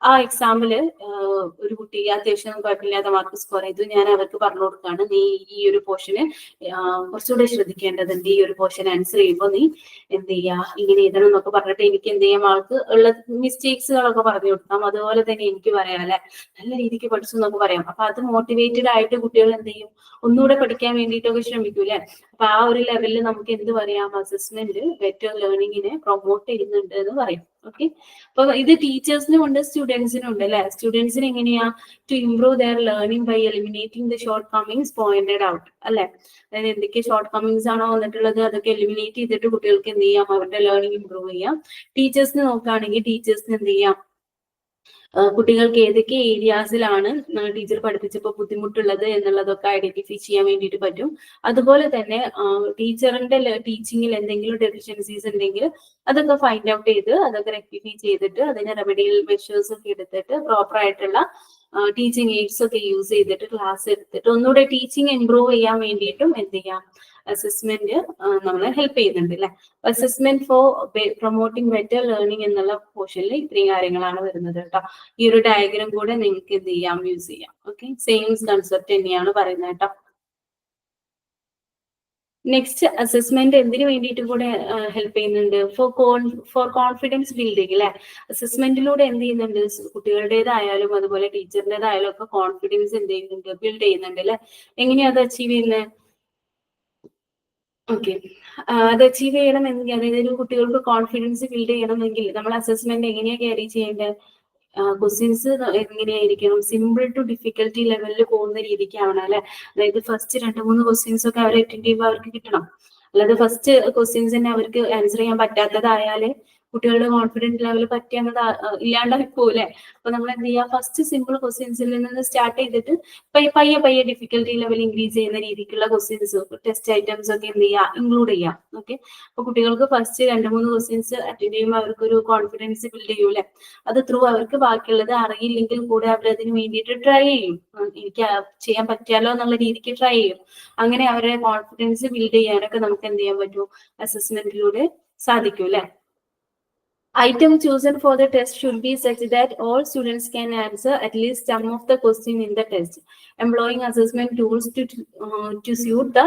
ആ എക്സാമില് ഒരു കുട്ടി അത്യാവശ്യം കുഴപ്പമില്ലാത്ത മാർക്ക് സ്കോർ ചെയ്തു. ഞാൻ അവർക്ക് പറഞ്ഞു കൊടുക്കുകയാണ്, നീ ഈ ഒരു പോർഷന് കുറച്ചുകൂടെ ശ്രദ്ധിക്കേണ്ടതുണ്ട്. ഈ ഒരു പോർഷൻ ആൻസർ ചെയ്യുമ്പോൾ നീ എന്ത് ചെയ്യാ, ഇങ്ങനെ എഴുതണം എന്നൊക്കെ പറഞ്ഞിട്ട് എനിക്ക് എന്ത് ചെയ്യാം, ആൾക്ക് ഉള്ള മിസ്റ്റേക്സുകളൊക്കെ പറഞ്ഞു കൊടുക്കാം. അതുപോലെ തന്നെ എനിക്ക് പറയാം അല്ലെ, നല്ല രീതിക്ക് പഠിച്ചു എന്നൊക്കെ പറയാം. അപ്പൊ അത് മോട്ടിവേറ്റഡ് ആയിട്ട് കുട്ടികൾ എന്ത് ചെയ്യും, ഒന്നുകൂടെ പഠിക്കാൻ വേണ്ടിയിട്ടൊക്കെ ശ്രമിക്കൂലേ. അപ്പൊ ആ ഒരു ലെവലിൽ നമുക്ക് എന്ത് പറയാം, അസസ്മെന്റ് ബെറ്റർ ലേണിങ്ങിനെ പ്രൊമോട്ട് ചെയ്യുന്നുണ്ട് എന്ന് പറയും. ഓക്കെ, അപ്പൊ ഇത് ടീച്ചേഴ്സിനും ഉണ്ട് സ്റ്റുഡൻസിനും ഉണ്ട് അല്ലെ. സ്റ്റുഡൻസിന് എങ്ങനെയാ, to improve their learning by eliminating the shortcomings pointed out അല്ലെ. അതായത് എന്തൊക്കെ ഷോർട്ട് കമ്മിങ്സ് ആണോ വന്നിട്ടുള്ളത് അതൊക്കെ എലിമിനേറ്റ് ചെയ്തിട്ട് കുട്ടികൾക്ക് എന്ത് ചെയ്യാം, അവരുടെ ലേണിംഗ് ഇംപ്രൂവ് ചെയ്യാം. ടീച്ചേഴ്സിന് നോക്കുകയാണെങ്കിൽ ടീച്ചേഴ്സിന് എന്ത് ചെയ്യാം, കുട്ടികൾക്ക് ഏതൊക്കെ ഏരിയാസിലാണ് ടീച്ചർ പഠിപ്പിച്ചപ്പോൾ ബുദ്ധിമുട്ടുള്ളത് എന്നുള്ളതൊക്കെ ഐഡന്റിഫൈ ചെയ്യാൻ വേണ്ടിയിട്ട് പറ്റും. അതുപോലെ തന്നെ ടീച്ചറിന്റെ ടീച്ചിങ്ങിൽ എന്തെങ്കിലും ഡെഫിഷ്യൻസീസ് ഉണ്ടെങ്കിൽ അതൊക്കെ ഫൈൻഡ് ഔട്ട് ചെയ്ത് അതൊക്കെ റെക്ടിഫൈ ചെയ്തിട്ട് അതിന് റെമഡിയൽ മെഷേഴ്സ് ഒക്കെ എടുത്തിട്ട് പ്രോപ്പർ ആയിട്ടുള്ള ടീച്ചിങ് എയ്ഡ്സ് ഒക്കെ യൂസ് ചെയ്തിട്ട് ക്ലാസ് എടുത്തിട്ട് ഒന്നുകൂടെ ടീച്ചിങ് ഇംപ്രൂവ് ചെയ്യാൻ വേണ്ടിയിട്ടും എന്ത് ചെയ്യാം, അസസ്മെന്റ് നമ്മളെ ഹെൽപ്പ് ചെയ്യുന്നുണ്ട് അല്ലെ. Assessment for promoting better learning എന്നുള്ള പോർഷനിൽ ഇത്രയും കാര്യങ്ങളാണ് വരുന്നത് കേട്ടോ. ഈ ഒരു ഡയഗ്രാം കൂടെ നിങ്ങൾക്ക് എന്ത് ചെയ്യാം, യൂസ് ചെയ്യാം. ഓക്കെ, സെയിം കൺസെപ്റ്റ് തന്നെയാണ് പറയുന്നത് കേട്ടോ. നെക്സ്റ്റ് അസസ്മെന്റ് എന്തിനു വേണ്ടിയിട്ട് കൂടെ ഹെൽപ്പ് ചെയ്യുന്നുണ്ട്, ഫോർ കോൺഫിഡൻസ് ബിൽഡിംഗ് അല്ലെ. അസസ്മെന്റിലൂടെ എന്ത് ചെയ്യുന്നുണ്ട്, കുട്ടികളുടേതായാലും അതുപോലെ ടീച്ചറിൻ്റെതായാലും ഒക്കെ കോൺഫിഡൻസ് എന്ത് ചെയ്യുന്നുണ്ട്, ബിൽഡ് ചെയ്യുന്നുണ്ട് അല്ലെ. എങ്ങനെയാ അത് അച്ചീവ് ചെയ്യുന്നത്, ഓക്കെ, അത് അച്ചീവ് ചെയ്യണമെങ്കിൽ, അതായത് ഒരു കുട്ടികൾക്ക് കോൺഫിഡൻസ് ബിൽഡ് ചെയ്യണമെങ്കിൽ നമ്മൾ അസസ്മെന്റ് എങ്ങനെയാ ക്യാരി ചെയ്യേണ്ടത്? ക്വസ്റ്റ്യൻസ് എങ്ങനെയായിരിക്കണം? സിമ്പിൾ ടു ഡിഫിക്കൽട്ടി ലെവലിൽ പോകുന്ന രീതിക്കാവണം അല്ലെ. അതായത് ഫസ്റ്റ് 2-3 ക്വസ്റ്റ്യൻസ് ഒക്കെ അവർ അറ്റൻഡ് ചെയ്യുമ്പോൾ അവർക്ക് കിട്ടണം. അല്ലാതെ ഫസ്റ്റ് ക്വസ്റ്റ്യൻസ് തന്നെ അവർക്ക് ആൻസർ ചെയ്യാൻ പറ്റാത്തതായാല് കുട്ടികളുടെ കോൺഫിഡൻസ് ലെവൽ പറ്റിയെന്നത് ഇല്ലാണ്ടായി പോകൂലെ. അപ്പൊ നമ്മൾ എന്ത് ചെയ്യുക, ഫസ്റ്റ് സിമ്പിൾ ക്വസ്റ്റ്യൻസിൽ നിന്ന് സ്റ്റാർട്ട് ചെയ്തിട്ട് പയ്യെ പയ്യെ ഡിഫിക്കൽട്ടി ലെവൽ ഇൻക്രീസ് ചെയ്യുന്ന രീതിക്കുള്ള ക്വസ്റ്റ്യൻസ്, ടെസ്റ്റ് ഐറ്റംസ് ഒക്കെ എന്ത് ചെയ്യുക, ഇൻക്ലൂഡ് ചെയ്യാം. ഓക്കെ, അപ്പൊ കുട്ടികൾക്ക് ഫസ്റ്റ് 2-3 ക്വസ്റ്റ്യൻസ് അറ്റൻഡ് ചെയ്യുമ്പോൾ അവർക്കൊരു കോൺഫിഡൻസ് ബിൽഡ് ചെയ്യൂലെ. അത് ത്രൂ അവർക്ക് ബാക്കിയുള്ളത് അറിയില്ലെങ്കിൽ കൂടെ അവർ അതിന് വേണ്ടിയിട്ട് ട്രൈ ചെയ്യും. എനിക്ക് ചെയ്യാൻ പറ്റിയാലോ എന്നുള്ള രീതിക്ക് ട്രൈ ചെയ്യും. അങ്ങനെ അവരുടെ കോൺഫിഡൻസ് ബിൽഡ് ചെയ്യാനൊക്കെ നമുക്ക് എന്ത് ചെയ്യാൻ പറ്റും, അസസ്മെന്റിലൂടെ സാധിക്കും അല്ലെ. Item chosen for the test should be such that all students can answer at least some of the question in the test, employing assessment tools to suit the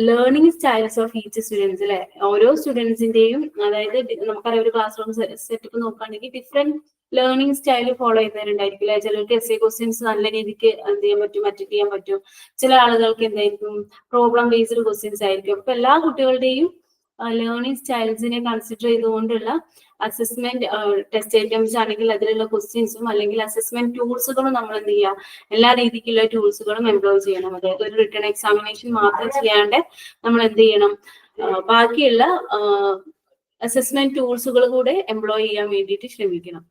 learning styles of each students അല്ലെ. ഓരോ സ്റ്റുഡൻസിന്റെയും, അതായത് നമുക്കറിയാം ഒരു class room setup നോക്കുകയാണെങ്കിൽ different learning style follow ചെയ്യുന്നവരുണ്ടായിരിക്കും അല്ലെ. ചിലർക്ക് S A questions നല്ല രീതിക്ക് എന്ത് ചെയ്യാൻ പറ്റും, അറ്റൻഡ് ചെയ്യാൻ പറ്റും. ചില ആളുകൾക്ക് എന്തായിരിക്കും, പ്രോബ്ലം ബേസ്ഡ് ക്വസ്റ്റ്യൻസ് ആയിരിക്കും. അപ്പൊ എല്ലാ കുട്ടികളുടെയും ലേണിംഗ് സ്റ്റൈൽസിനെ കൺസിഡർ ചെയ്തുകൊണ്ടുള്ള അസസ്മെന്റ് ടെസ്റ്റ് ഐറ്റംസ് ആണെങ്കിൽ അതിലുള്ള ക്വസ്റ്റ്യൻസും അല്ലെങ്കിൽ അസസ്മെന്റ് ടൂൾസുകളും നമ്മൾ എന്ത് ചെയ്യുക, എല്ലാ രീതിക്കുള്ള ടൂൾസുകളും എംപ്ലോയ് ചെയ്യണം. അതായത് ഒരു റിട്ടേൺ എക്സാമിനേഷൻ മാത്രം ചെയ്യാണ്ട് നമ്മൾ എന്ത് ചെയ്യണം, ബാക്കിയുള്ള അസസ്മെന്റ് ടൂൾസുകൾ കൂടെ എംപ്ലോയ് ചെയ്യാൻ വേണ്ടിയിട്ട് ശ്രമിക്കണം.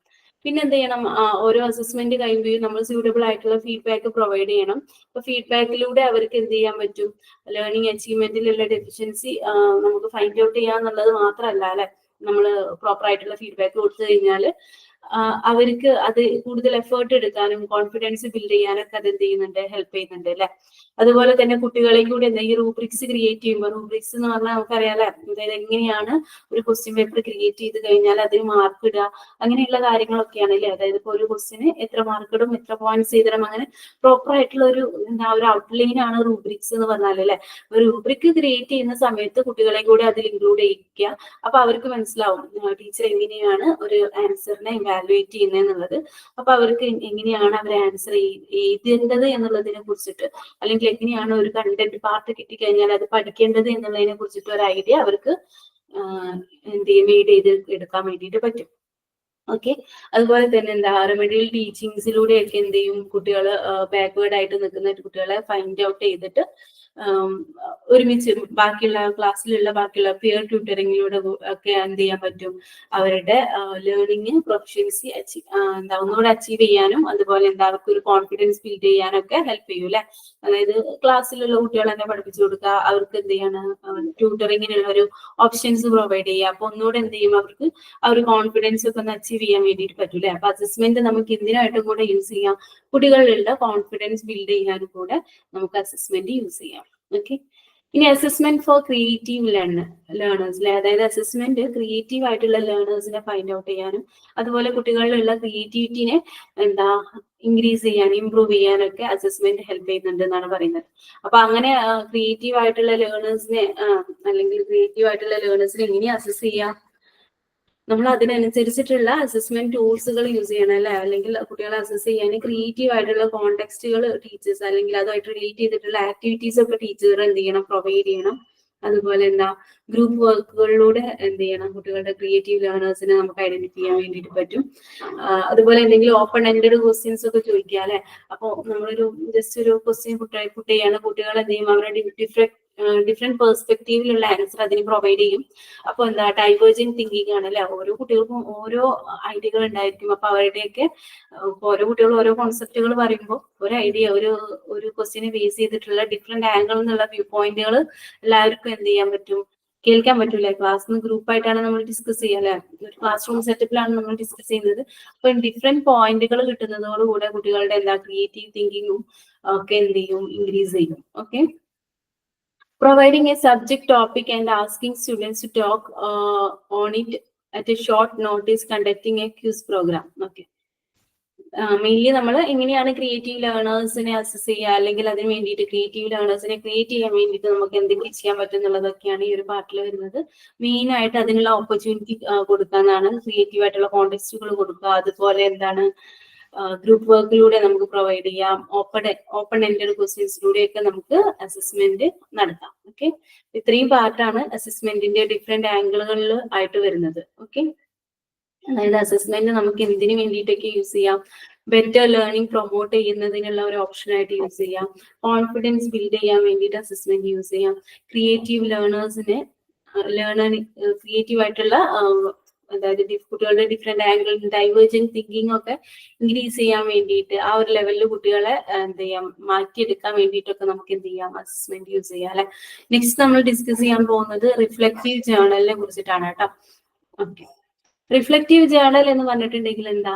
പിന്നെ എന്ത് ചെയ്യണം, ഓരോ അസസ്മെന്റ് കഴിയുമ്പോഴും നമ്മൾ സ്യൂട്ടബിൾ ആയിട്ടുള്ള ഫീഡ്ബാക്ക് പ്രൊവൈഡ് ചെയ്യണം. അപ്പൊ ഫീഡ്ബാക്കിലൂടെ അവർക്ക് എന്ത് ചെയ്യാൻ പറ്റും, ലേണിംഗ് അച്ചീവ്മെന്റിലുള്ള ഡെഫിഷ്യൻസി നമുക്ക് ഫൈൻഡ് ഔട്ട് ചെയ്യാന്നുള്ളത് മാത്രമല്ല അല്ലെ. നമ്മൾ പ്രോപ്പർ ആയിട്ടുള്ള ഫീഡ്ബാക്ക് കൊടുത്തു കഴിഞ്ഞാൽ അവർക്ക് അത് കൂടുതൽ എഫേർട്ട് എടുക്കാനും കോൺഫിഡൻസ് ബിൽഡ് ചെയ്യാനൊക്കെ അത് എന്ത് ചെയ്യുന്നുണ്ട്, ഹെൽപ്പ് ചെയ്യുന്നുണ്ട് അല്ലെ. അതുപോലെ തന്നെ കുട്ടികളെ കൂടി എന്താ ഈ റൂബ്രിക്സ് ക്രിയേറ്റ് ചെയ്യുമ്പോൾ, റൂബ്രിക്സ് എന്ന് പറഞ്ഞാൽ നമുക്കറിയാലേ, അതായത് എങ്ങനെയാണ് ഒരു ക്വസ്റ്റ്യൻ പേപ്പർ ക്രിയേറ്റ് ചെയ്ത് കഴിഞ്ഞാൽ അതിന് മാർക്ക് ഇടുക, അങ്ങനെയുള്ള കാര്യങ്ങളൊക്കെയാണ് അല്ലേ. അതായത് ഇപ്പോൾ ഒരു ക്വസ്റ്റ്യന് എത്ര മാർക്ക് ഇടും, എത്ര പോയിന്റ്സ് ചെയ്തിടും, അങ്ങനെ പ്രോപ്പർ ആയിട്ടുള്ള ഒരു ഔട്ട്ലൈൻ ആണ് റൂബ്രിക്സ് എന്ന് പറഞ്ഞാൽ അല്ലെ. ഒരു റൂബ്രിക് ക്രിയേറ്റ് ചെയ്യുന്ന സമയത്ത് കുട്ടികളെ കൂടി അതിൽ ഇൻക്ലൂഡ് ചെയ്യിക്കുക. അപ്പൊ അവർക്ക് മനസ്സിലാവും ടീച്ചർ എങ്ങനെയാണ് ഒരു ആൻസറിനെ ഇവാലുവേറ്റ് ചെയ്യുന്നത് എന്നുള്ളത്. അപ്പൊ അവർക്ക് എങ്ങനെയാണ് അവർ ആൻസർ എഴുതേണ്ടത് എന്നുള്ളതിനെ കുറിച്ചിട്ട്, അല്ലെങ്കിൽ എങ്ങനെയാണ് ഒരു കണ്ടന്റ് പാർട്ട് കിട്ടിക്കഴിഞ്ഞാൽ അത് പഠിക്കേണ്ടത് എന്നുള്ളതിനെ കുറിച്ചിട്ട് ഒരു ഐഡിയ അവർക്ക് എന്ത് ചെയ്യും, റീഡ് ചെയ്ത് എടുക്കാൻ വേണ്ടിയിട്ട് പറ്റും. ഓക്കെ, അതുപോലെ തന്നെ എന്താ റെമഡിയൽ ടീച്ചിങ്സിലൂടെയൊക്കെ എന്ത് ചെയ്യും, കുട്ടികൾ ബാക്ക്വേർഡ് ആയിട്ട് നിൽക്കുന്ന കുട്ടികളെ ഫൈൻഡ് ഔട്ട് ചെയ്തിട്ട് ഒരുമിച്ച് ബാക്കിയുള്ള ക്ലാസ്സിലുള്ള ബാക്കിയുള്ള പിയർ ട്യൂട്ടറിങ്ങിലൂടെ ഒക്കെ എന്ത് ചെയ്യാൻ പറ്റും, അവരുടെ ലേണിംഗ് പ്രൊഫഷ്യൻസി എന്താ ഒന്നുകൂടെ അച്ചീവ് ചെയ്യാനും അതുപോലെ എന്താ അവർക്ക് ഒരു കോൺഫിഡൻസ് ബിൽഡ് ചെയ്യാനൊക്കെ ഹെൽപ്പ് ചെയ്യും അല്ലെ. അതായത് ക്ലാസ്സിലുള്ള കുട്ടികൾ തന്നെ പഠിപ്പിച്ചു കൊടുക്കുക, അവർക്ക് എന്ത് ചെയ്യാണ്, ട്യൂട്ടറിങ്ങിനുള്ള ഒരു ഓപ്ഷൻസ് പ്രൊവൈഡ് ചെയ്യുക. അപ്പൊ ഒന്നുകൂടെ എന്ത് ചെയ്യും, അവർക്ക് ആ ഒരു കോൺഫിഡൻസ് ഒക്കെ ഒന്ന് അച്ചീവ് ചെയ്യാൻ വേണ്ടിയിട്ട് പറ്റൂലേ. അപ്പൊ അസസ്മെന്റ് നമുക്ക് ഇതിനായിട്ടും കൂടെ യൂസ് ചെയ്യാം, കുട്ടികളിലുള്ള കോൺഫിഡൻസ് ബിൽഡ് ചെയ്യാനും കൂടെ നമുക്ക് അസസ്മെന്റ് യൂസ് ചെയ്യാം. ഓക്കെ, ഇനി അസസ്മെന്റ് ഫോർ ക്രിയേറ്റീവ് ലേണേഴ്സിലെ, അതായത് അസസ്മെന്റ് ക്രിയേറ്റീവ് ആയിട്ടുള്ള ലേണേഴ്സിനെ ഫൈൻഡ് ഔട്ട് ചെയ്യാനും അതുപോലെ കുട്ടികളിലുള്ള ക്രിയേറ്റിവിറ്റിനെ എന്താ ഇൻക്രീസ് ചെയ്യാനും ഇംപ്രൂവ് ചെയ്യാനൊക്കെ അസസ്മെന്റ് ഹെൽപ്പ് ചെയ്യുന്നുണ്ട് എന്നാണ് പറയുന്നത്. അപ്പൊ അങ്ങനെ ക്രിയേറ്റീവ് ആയിട്ടുള്ള ലേണേഴ്സിനെ അല്ലെങ്കിൽ ക്രിയേറ്റീവ് ആയിട്ടുള്ള ലേണേഴ്സിനെ എങ്ങനെയാ അസസ് ചെയ്യാം, നമ്മൾ അതിനനുസരിച്ചിട്ടുള്ള അസസ്മെന്റ് ടൂൾസുകൾ യൂസ് ചെയ്യണം അല്ലെ. അല്ലെങ്കിൽ കുട്ടികളെ അസസ് ചെയ്യാൻ ക്രിയേറ്റീവ് ആയിട്ടുള്ള കോണ്ടെക്സ്റ്റുകൾ ടീച്ചേഴ്സ് അല്ലെങ്കിൽ അതുമായിട്ട് റിലേറ്റ് ചെയ്തിട്ടുള്ള ആക്ടിവിറ്റീസ് ഒക്കെ ടീച്ചർ എന്ത് ചെയ്യണം, പ്രൊവൈഡ് ചെയ്യണം. അതുപോലെ എന്താ ഗ്രൂപ്പ് വർക്കുകളിലൂടെ എന്ത് ചെയ്യണം, കുട്ടികളുടെ ക്രിയേറ്റീവ് ലേണേഴ്സിനെ നമുക്ക് ഐഡന്റിഫൈ ചെയ്യാൻ വേണ്ടിയിട്ട് പറ്റും. അതുപോലെ എന്തെങ്കിലും ഓപ്പൺ എൻഡഡ് ക്വസ്റ്റ്യൻസ് ഒക്കെ ചോദിക്കുക അല്ലെ. അപ്പോൾ നമ്മളൊരു ജസ്റ്റ് ഒരു ക്വസ്റ്റ്യൻ പുട്ട് ചെയ്യാണ്, കുട്ടികൾ എന്ത് ചെയ്യും, അവരുടെ ഡിഫറെന്റ് പെർസ്പെക്റ്റീവിലുള്ള ആൻസർ അതിന് പ്രൊവൈഡ് ചെയ്യും. അപ്പൊ എന്താ ഡൈവേർജന്റ് തിങ്കിങ് ആണ് അല്ലെ. ഓരോ കുട്ടികൾക്കും ഓരോ ഐഡിയകൾ ഉണ്ടായിരിക്കും. അപ്പൊ അവരുടെയൊക്കെ ഓരോ കുട്ടികളും ഓരോ കോൺസെപ്റ്റുകൾ പറയുമ്പോൾ ഒരു ഐഡിയ ഒരു ക്വസ്റ്റ്യനെ ബേസ് ചെയ്തിട്ടുള്ള ഡിഫറെന്റ് ആംഗിൾ എന്നുള്ള വ്യൂ പോയിന്റുകൾ എല്ലാവർക്കും എന്ത് ചെയ്യാൻ പറ്റും, കേൾക്കാൻ പറ്റൂലേ. ക്ലാസ്സിന് ഗ്രൂപ്പായിട്ടാണ് നമ്മൾ ഡിസ്കസ് ചെയ്യുക അല്ലെ, ഒരു ക്ലാസ് റൂം സെറ്റപ്പിലാണ് നമ്മൾ ഡിസ്കസ് ചെയ്യുന്നത്. അപ്പൊ ഡിഫറെന്റ് പോയിന്റുകൾ കിട്ടുന്നതോടുകൂടെ കുട്ടികളുടെ എന്താ ക്രിയേറ്റീവ് തിങ്കിങ്ങും ഒക്കെ എന്ത് ചെയ്യും, ഇൻക്രീസ് ചെയ്യും. Okay, providing a subject topic and asking students to talk on it at a short notice, conducting a quiz program. Okay, mainly നമ്മൾ എങ്ങനെയാണ് ക്രിയേറ്റീവ് ലേണേഴ്സിനെ അസസ് ചെയ്യുക, അല്ലെങ്കിൽ അതിന് വേണ്ടിയിട്ട് ക്രിയേറ്റീവ് ലേണേഴ്സിനെ ക്രിയേറ്റ് ചെയ്യാൻ വേണ്ടിയിട്ട് നമുക്ക് എന്തൊക്കെ ചെയ്യാൻ പറ്റും എന്നുള്ളതൊക്കെയാണ് ഈ ഒരു പാർട്ടിൽ വരുന്നത്. മെയിൻ ആയിട്ട് അതിനുള്ള ഓപ്പർച്യൂണിറ്റി കൊടുക്കാന്നാണ്, ക്രിയേറ്റീവ് ആയിട്ടുള്ള കോണ്ടെക്സ്റ്റുകൾ കൊടുക്കുക. അതുപോലെ എന്താണ് ഗ്രൂപ്പ് വർക്കിലൂടെ നമുക്ക് പ്രൊവൈഡ് ചെയ്യാം, ഓപ്പൺ എൻഡഡ് ക്വസ്റ്റ്യൻസിലൂടെയൊക്കെ നമുക്ക് അസസ്മെന്റ് നടത്താം. ഓക്കെ, ഇത്രയും പാർട്ടാണ് അസസ്മെന്റിന്റെ ഡിഫറെന്റ് ആംഗിളുകളിൽ ആയിട്ട് വരുന്നത്. ഓക്കെ, അതായത് അസസ്മെന്റ് നമുക്ക് എന്തിനു വേണ്ടിയിട്ടൊക്കെ യൂസ് ചെയ്യാം, ബെറ്റർ ലേണിംഗ് പ്രൊമോട്ട് ചെയ്യുന്നതിനുള്ള ഒരു ഓപ്ഷൻ ആയിട്ട് യൂസ് ചെയ്യാം, കോൺഫിഡൻസ് ബിൽഡ് ചെയ്യാൻ വേണ്ടിയിട്ട് അസസ്മെന്റ് യൂസ് ചെയ്യാം, ക്രിയേറ്റീവ് ലേണേഴ്സിനെ ക്രിയേറ്റീവ് ആയിട്ടുള്ള അതായത് കുട്ടികളുടെ ഡിഫറെന്റ് ആംഗിൾ ഡൈവേർജന്റ് തിങ്കിങ് ഒക്കെ ഇൻക്രീസ് ചെയ്യാൻ വേണ്ടിയിട്ട് ആ ഒരു ലെവലിൽ കുട്ടികളെ എന്ത് ചെയ്യാം മാറ്റിയെടുക്കാൻ വേണ്ടിയിട്ടൊക്കെ നമുക്ക് എന്ത് ചെയ്യാം അസസ്മെന്റ് യൂസ് ചെയ്യാം അല്ലെ. നെക്സ്റ്റ് നമ്മൾ ഡിസ്കസ് ചെയ്യാൻ പോകുന്നത് റിഫ്ലക്റ്റീവ് ജേർണലിനെ കുറിച്ചിട്ടാണ് കേട്ടോ. ഓക്കെ, റിഫ്ലക്റ്റീവ് ജേർണൽ എന്ന് പറഞ്ഞിട്ടുണ്ടെങ്കിൽ എന്താ,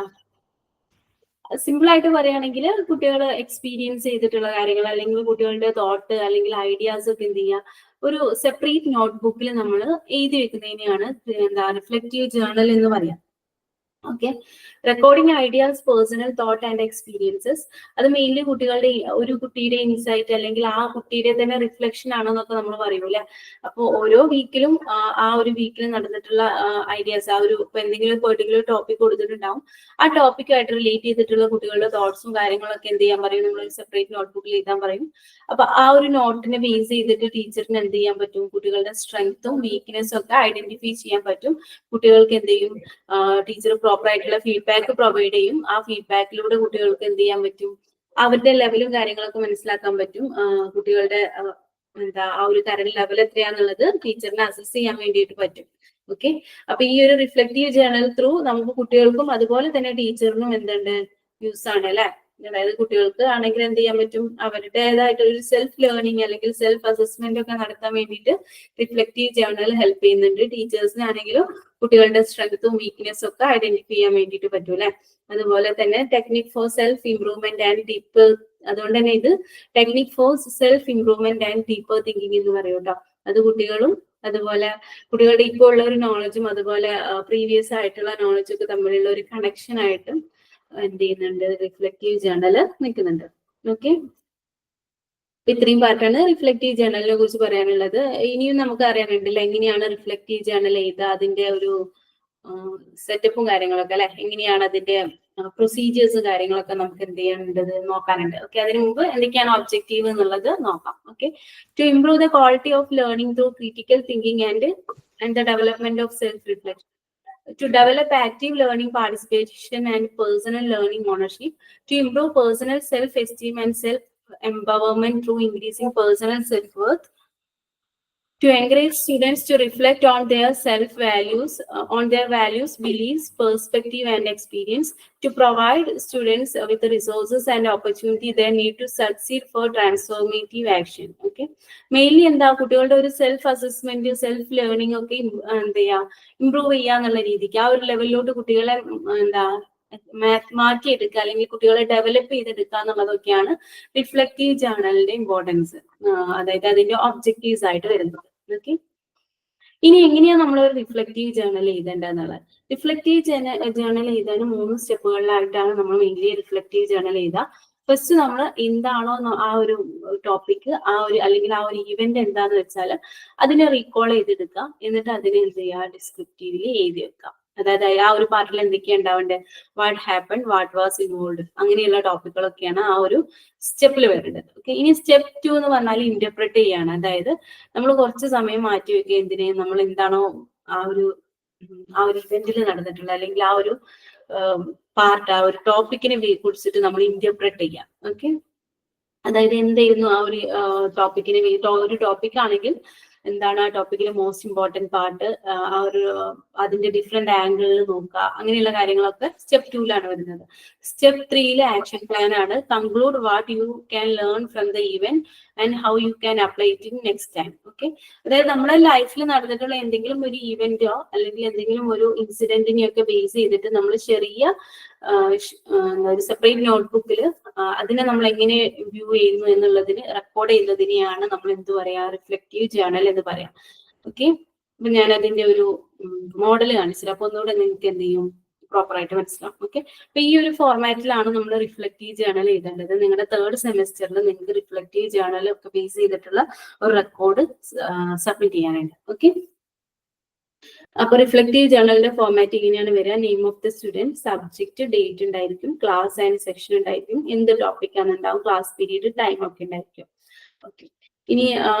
സിമ്പിൾ ആയിട്ട് പറയുകയാണെങ്കിൽ കുട്ടികൾ എക്സ്പീരിയൻസ് ചെയ്തിട്ടുള്ള കാര്യങ്ങൾ അല്ലെങ്കിൽ കുട്ടികളുടെ തോട്ട് അല്ലെങ്കിൽ ഐഡിയാസ് ഒക്കെ എന്ത് ചെയ്യുക ഒരു സെപ്പറേറ്റ് നോട്ട്ബുക്കിൽ നമ്മൾ എഴുതി വെക്കുന്നതിനെയാണ് എന്താ റിഫ്ലക്റ്റീവ് ജേർണൽ എന്ന് പറയാം. Okay, recording ideas, personal thought and experiences. അത് മെയിൻലി കുട്ടികളുടെ ഒരു കുട്ടിയുടെ ഇൻസൈറ്റ് അല്ലെങ്കിൽ ആ കുട്ടിയുടെ തന്നെ റിഫ്ലക്ഷൻ ആണെന്നൊക്കെ നമ്മൾ പറയൂല്ലേ. അപ്പോൾ ഓരോ വീക്കിലും ആ ഒരു വീക്കിൽ നടന്നിട്ടുള്ള ഐഡിയാസ്, ആ ഒരു എന്തെങ്കിലും പെർട്ടിക്കുലർ ടോപ്പിക് കൊടുത്തിട്ടുണ്ടാവും, ആ ടോപ്പിക്കായിട്ട് റിലേറ്റ് ചെയ്തിട്ടുള്ള കുട്ടികളുടെ തോട്ട്സും കാര്യങ്ങളൊക്കെ എന്ത് ചെയ്യാൻ പറയും, നമ്മൾ ഒരു സെപ്പറേറ്റ് നോട്ട്ബുക്കിൽ എഴുതാൻ പറയും. അപ്പൊ ആ ഒരു നോട്ടിനെ ബേസ് ചെയ്തിട്ട് ടീച്ചറിന് എന്ത് ചെയ്യാൻ പറ്റും, കുട്ടികളുടെ സ്ട്രെങ്ത്തും വീക്ക്നെസ്സും ഒക്കെ ഐഡന്റിഫൈ ചെയ്യാൻ പറ്റും. കുട്ടികൾക്ക് എന്ത് ചെയ്യും, ടീച്ചർ പ്രോപ്പർ ആയിട്ടുള്ള ഫീഡ്ബാക്ക് പ്രൊവൈഡ് ചെയ്യും. ആ ഫീഡ്ബാക്കിലൂടെ കുട്ടികൾക്ക് എന്ത് ചെയ്യാൻ പറ്റും, അവരുടെ ലെവലും കാര്യങ്ങളൊക്കെ മനസ്സിലാക്കാൻ പറ്റും. കുട്ടികളുടെ എന്താ ആ ഒരു കറന്റ് ലെവൽ എത്രയാന്നുള്ളത് ടീച്ചറിനെ അസസ് ചെയ്യാൻ വേണ്ടിയിട്ട് പറ്റും. ഓക്കെ, അപ്പൊ ഈ ഒരു റിഫ്ലക്റ്റീവ് ജേർണൽ ത്രൂ നമുക്ക് കുട്ടികൾക്കും അതുപോലെ തന്നെ ടീച്ചറിനും എന്തുണ്ട് യൂസ് ആണ് അല്ലെ. അതായത് കുട്ടികൾക്ക് ആണെങ്കിൽ എന്ത് ചെയ്യാൻ പറ്റും, അവരുടേതായിട്ട് ഒരു സെൽഫ് ലേണിംഗ് അല്ലെങ്കിൽ സെൽഫ് അസസ്മെന്റ് ഒക്കെ നടത്താൻ വേണ്ടിയിട്ട് റിഫ്ലക്റ്റീവ് ജേർണൽ ഹെൽപ്പ് ചെയ്യുന്നുണ്ട്. ടീച്ചേഴ്സിനാണെങ്കിലും കുട്ടികളുടെ സ്ട്രെങ്ത്തും വീക്ക്നെസ്സും ഒക്കെ ഐഡന്റിഫൈ ചെയ്യാൻ വേണ്ടിയിട്ട് പറ്റും അല്ലെ. അതുപോലെ തന്നെ technique for self improvement and deeper, അതുകൊണ്ട് തന്നെ ഇത് technique for self improvement and deeper thinking എന്ന് പറയും കേട്ടോ. അത് കുട്ടികളും അതുപോലെ കുട്ടികളുടെ ഇപ്പോൾ ഉള്ള ഒരു നോളജും അതുപോലെ പ്രീവിയസ് ആയിട്ടുള്ള നോളജും ഒക്കെ തമ്മിലുള്ള ഒരു കണക്ഷൻ ആയിട്ടും എന്ത് ചെയ്യുന്നുണ്ട്, റിഫ്ലക്റ്റീവ് ജേർണൽ നിൽക്കുന്നുണ്ട്. ഓക്കെ, ഇത്രയും പാർട്ടാണ് റിഫ്ലക്റ്റീവ് ജേർണലിനെ കുറിച്ച് പറയാനുള്ളത്. ഇനിയും നമുക്ക് അറിയാനുണ്ടല്ലോ എങ്ങനെയാണ് റിഫ്ലക്റ്റീവ് ജേർണൽ എഴുതുക, അതിന്റെ ഒരു സെറ്റപ്പും കാര്യങ്ങളൊക്കെ അല്ലെ, എങ്ങനെയാണ് അതിന്റെ പ്രൊസീജിയേഴ്സ് കാര്യങ്ങളൊക്കെ നമുക്ക് എന്ത് ചെയ്യാനുള്ളത് നോക്കാനുണ്ട്. ഓക്കെ, അതിനു മുമ്പ് എന്തൊക്കെയാണ് ഒബ്ജക്റ്റീവ് എന്നുള്ളത് നോക്കാം. Okay, to improve the quality of learning through critical thinking and the development of self reflection, to develop active learning participation and personal learning ownership, to improve personal self-esteem and self-empowerment through increasing personal self-worth, to encourage students to reflect on their self-values, on their values, beliefs, perspective and experience, to provide students with the resources and opportunity they need to succeed for transformative action. Okay, mainly എന്താ കുട്ടികളുടെ ഒരു self assessment, self learning ഒക്കെ എന്ത് ചെയ്യാ improve ചെയ്യാന്നുള്ള രീതിക്ക് ആ ഒരു ലെവലിലോട്ട് കുട്ടികളെ എന്താ മാറ്റിയെടുക്കുക അല്ലെങ്കിൽ കുട്ടികളെ ഡെവലപ്പ് ചെയ്തെടുക്കുക എന്നുള്ളതൊക്കെയാണ് റിഫ്ലക്റ്റീവ് ജേർണലിന്റെ ഇമ്പോർട്ടൻസ്, അതായത് അതിന്റെ ഒബ്ജക്റ്റീവ്സ് ആയിട്ട് വരുന്നത്. ഓക്കെ, ഇനി എങ്ങനെയാ നമ്മൾ ഒരു റിഫ്ലക്റ്റീവ് ജേർണൽ എഴുതേണ്ടതെന്നുള്ളത്. റിഫ്ലക്റ്റീവ് ജേർണൽ എഴുതാൻ 3 സ്റ്റെപ്പുകളിലായിട്ടാണ് നമ്മൾ മെയിൻലി റിഫ്ലക്റ്റീവ് ജേർണൽ എഴുതുക. ഫസ്റ്റ് നമ്മൾ എന്താണോ ആ ഒരു ടോപ്പിക്, ആ ഒരു അല്ലെങ്കിൽ ആ ഒരു ഇവന്റ് എന്താന്ന് വെച്ചാൽ അതിനെ റീകോൾ ചെയ്തെടുക്കുക, എന്നിട്ട് അതിനെ എന്ത് ചെയ്യുക ഡിസ്ക്രിപ്റ്റീവ്ലി എഴുതി വെക്കുക. അതായത് ആ ഒരു പാർട്ടിൽ എന്തൊക്കെയാ ഉണ്ടാവേണ്ടത്, what happen, what was involve, അങ്ങനെയുള്ള ടോപ്പിക്കുകളൊക്കെയാണ് ആ ഒരു സ്റ്റെപ്പിൽ വരുന്നത്. ഓക്കെ, ഇനി സ്റ്റെപ്പ് 2 എന്ന് പറഞ്ഞാൽ ഇന്റർപ്രറ്റ് ചെയ്യാണ്. അതായത് നമ്മൾ കുറച്ച് സമയം മാറ്റി വെക്കുക, എന്തിനെ നമ്മൾ എന്താണോ ആ ഒരു ഇവന്റിൽ നടന്നിട്ടുള്ള അല്ലെങ്കിൽ ആ ഒരു പാർട്ട്, ആ ഒരു ടോപ്പിക്കിനെ കുറിച്ചിട്ട് നമ്മൾ ഇന്റർപ്രറ്റ് ചെയ്യാം. ഓക്കെ, അതായത് എന്തായിരുന്നു ആ ഒരു ടോപ്പിക്കിനെ, ഒരു ടോപ്പിക് ആണെങ്കിൽ എന്താണ് ആ ടോപ്പിക്കിലെ മോസ്റ്റ് ഇമ്പോർട്ടന്റ് പാർട്ട്, ആ ഒരു അതിന്റെ ഡിഫറെന്റ് ആംഗിളിൽ നോക്കുക, അങ്ങനെയുള്ള കാര്യങ്ങളൊക്കെ സ്റ്റെപ്പ് 2ലാണ് വരുന്നത്. സ്റ്റെപ്പ് 3 ആക്ഷൻ പ്ലാൻ ആണ്. Conclude what you can learn from the event and how you can apply it in next time. Okay, അതായത് നമ്മുടെ ലൈഫിൽ നടന്നിട്ടുള്ള എന്തെങ്കിലും ഒരു ഇവന്റോ അല്ലെങ്കിൽ എന്തെങ്കിലും ഒരു ഇൻസിഡന്റിനെയൊക്കെ ബേസ് ചെയ്തിട്ട് നമ്മൾ ചെറിയ ഒരു സെപ്പറേറ്റ് നോട്ട്ബുക്കിൽ അതിനെ നമ്മൾ എങ്ങനെ വ്യൂ ചെയ്യുന്നു എന്നുള്ളതിന് റെക്കോർഡ് ചെയ്യുന്നതിനെയാണ് നമ്മൾ എന്ത് പറയാ റിഫ്ലക്റ്റീവ് ജേർണൽ എന്ന് പറയാം. ഓക്കെ, അപ്പൊ ഞാൻ അതിന്റെ ഒരു മോഡൽ കാണിച്ചില്ല, അപ്പൊ ഒന്നുകൂടെ നിങ്ങൾക്ക് എന്ത് ചെയ്യും പ്രോപ്പർ ആയിട്ട് മനസ്സിലാവും. ഓക്കെ, അപ്പൊ ഈ ഒരു ഫോർമാറ്റിലാണ് നമ്മൾ റിഫ്ലക്റ്റീവ് ജേർണൽ എഴുതേണ്ടത്. നിങ്ങളുടെ 3rd സെമസ്റ്ററിൽ നിങ്ങൾക്ക് റിഫ്ലക്റ്റീവ് ജേർണൽ ഒക്കെ ബേസ് ചെയ്തിട്ടുള്ള ഒരു റെക്കോർഡ് സബ്മിറ്റ് ചെയ്യാനുണ്ട്. ഓക്കെ, അപ്പൊ റിഫ്ലക്റ്റീവ് ജേർണലിന്റെ ഫോർമാറ്റ് ഇങ്ങനെയാണ് വരിക. Name of the student, subject, date ഉണ്ടായിരിക്കും, ക്ലാസ് ആൻഡ് സെക്ഷൻ ഉണ്ടായിരിക്കും, എന്ത് ടോപ്പിക് ആണ് ഉണ്ടാവും, ക്ലാസ് പീരീഡ്, ടൈം ഒക്കെ ഉണ്ടായിരിക്കും. ഓക്കെ. ഇനി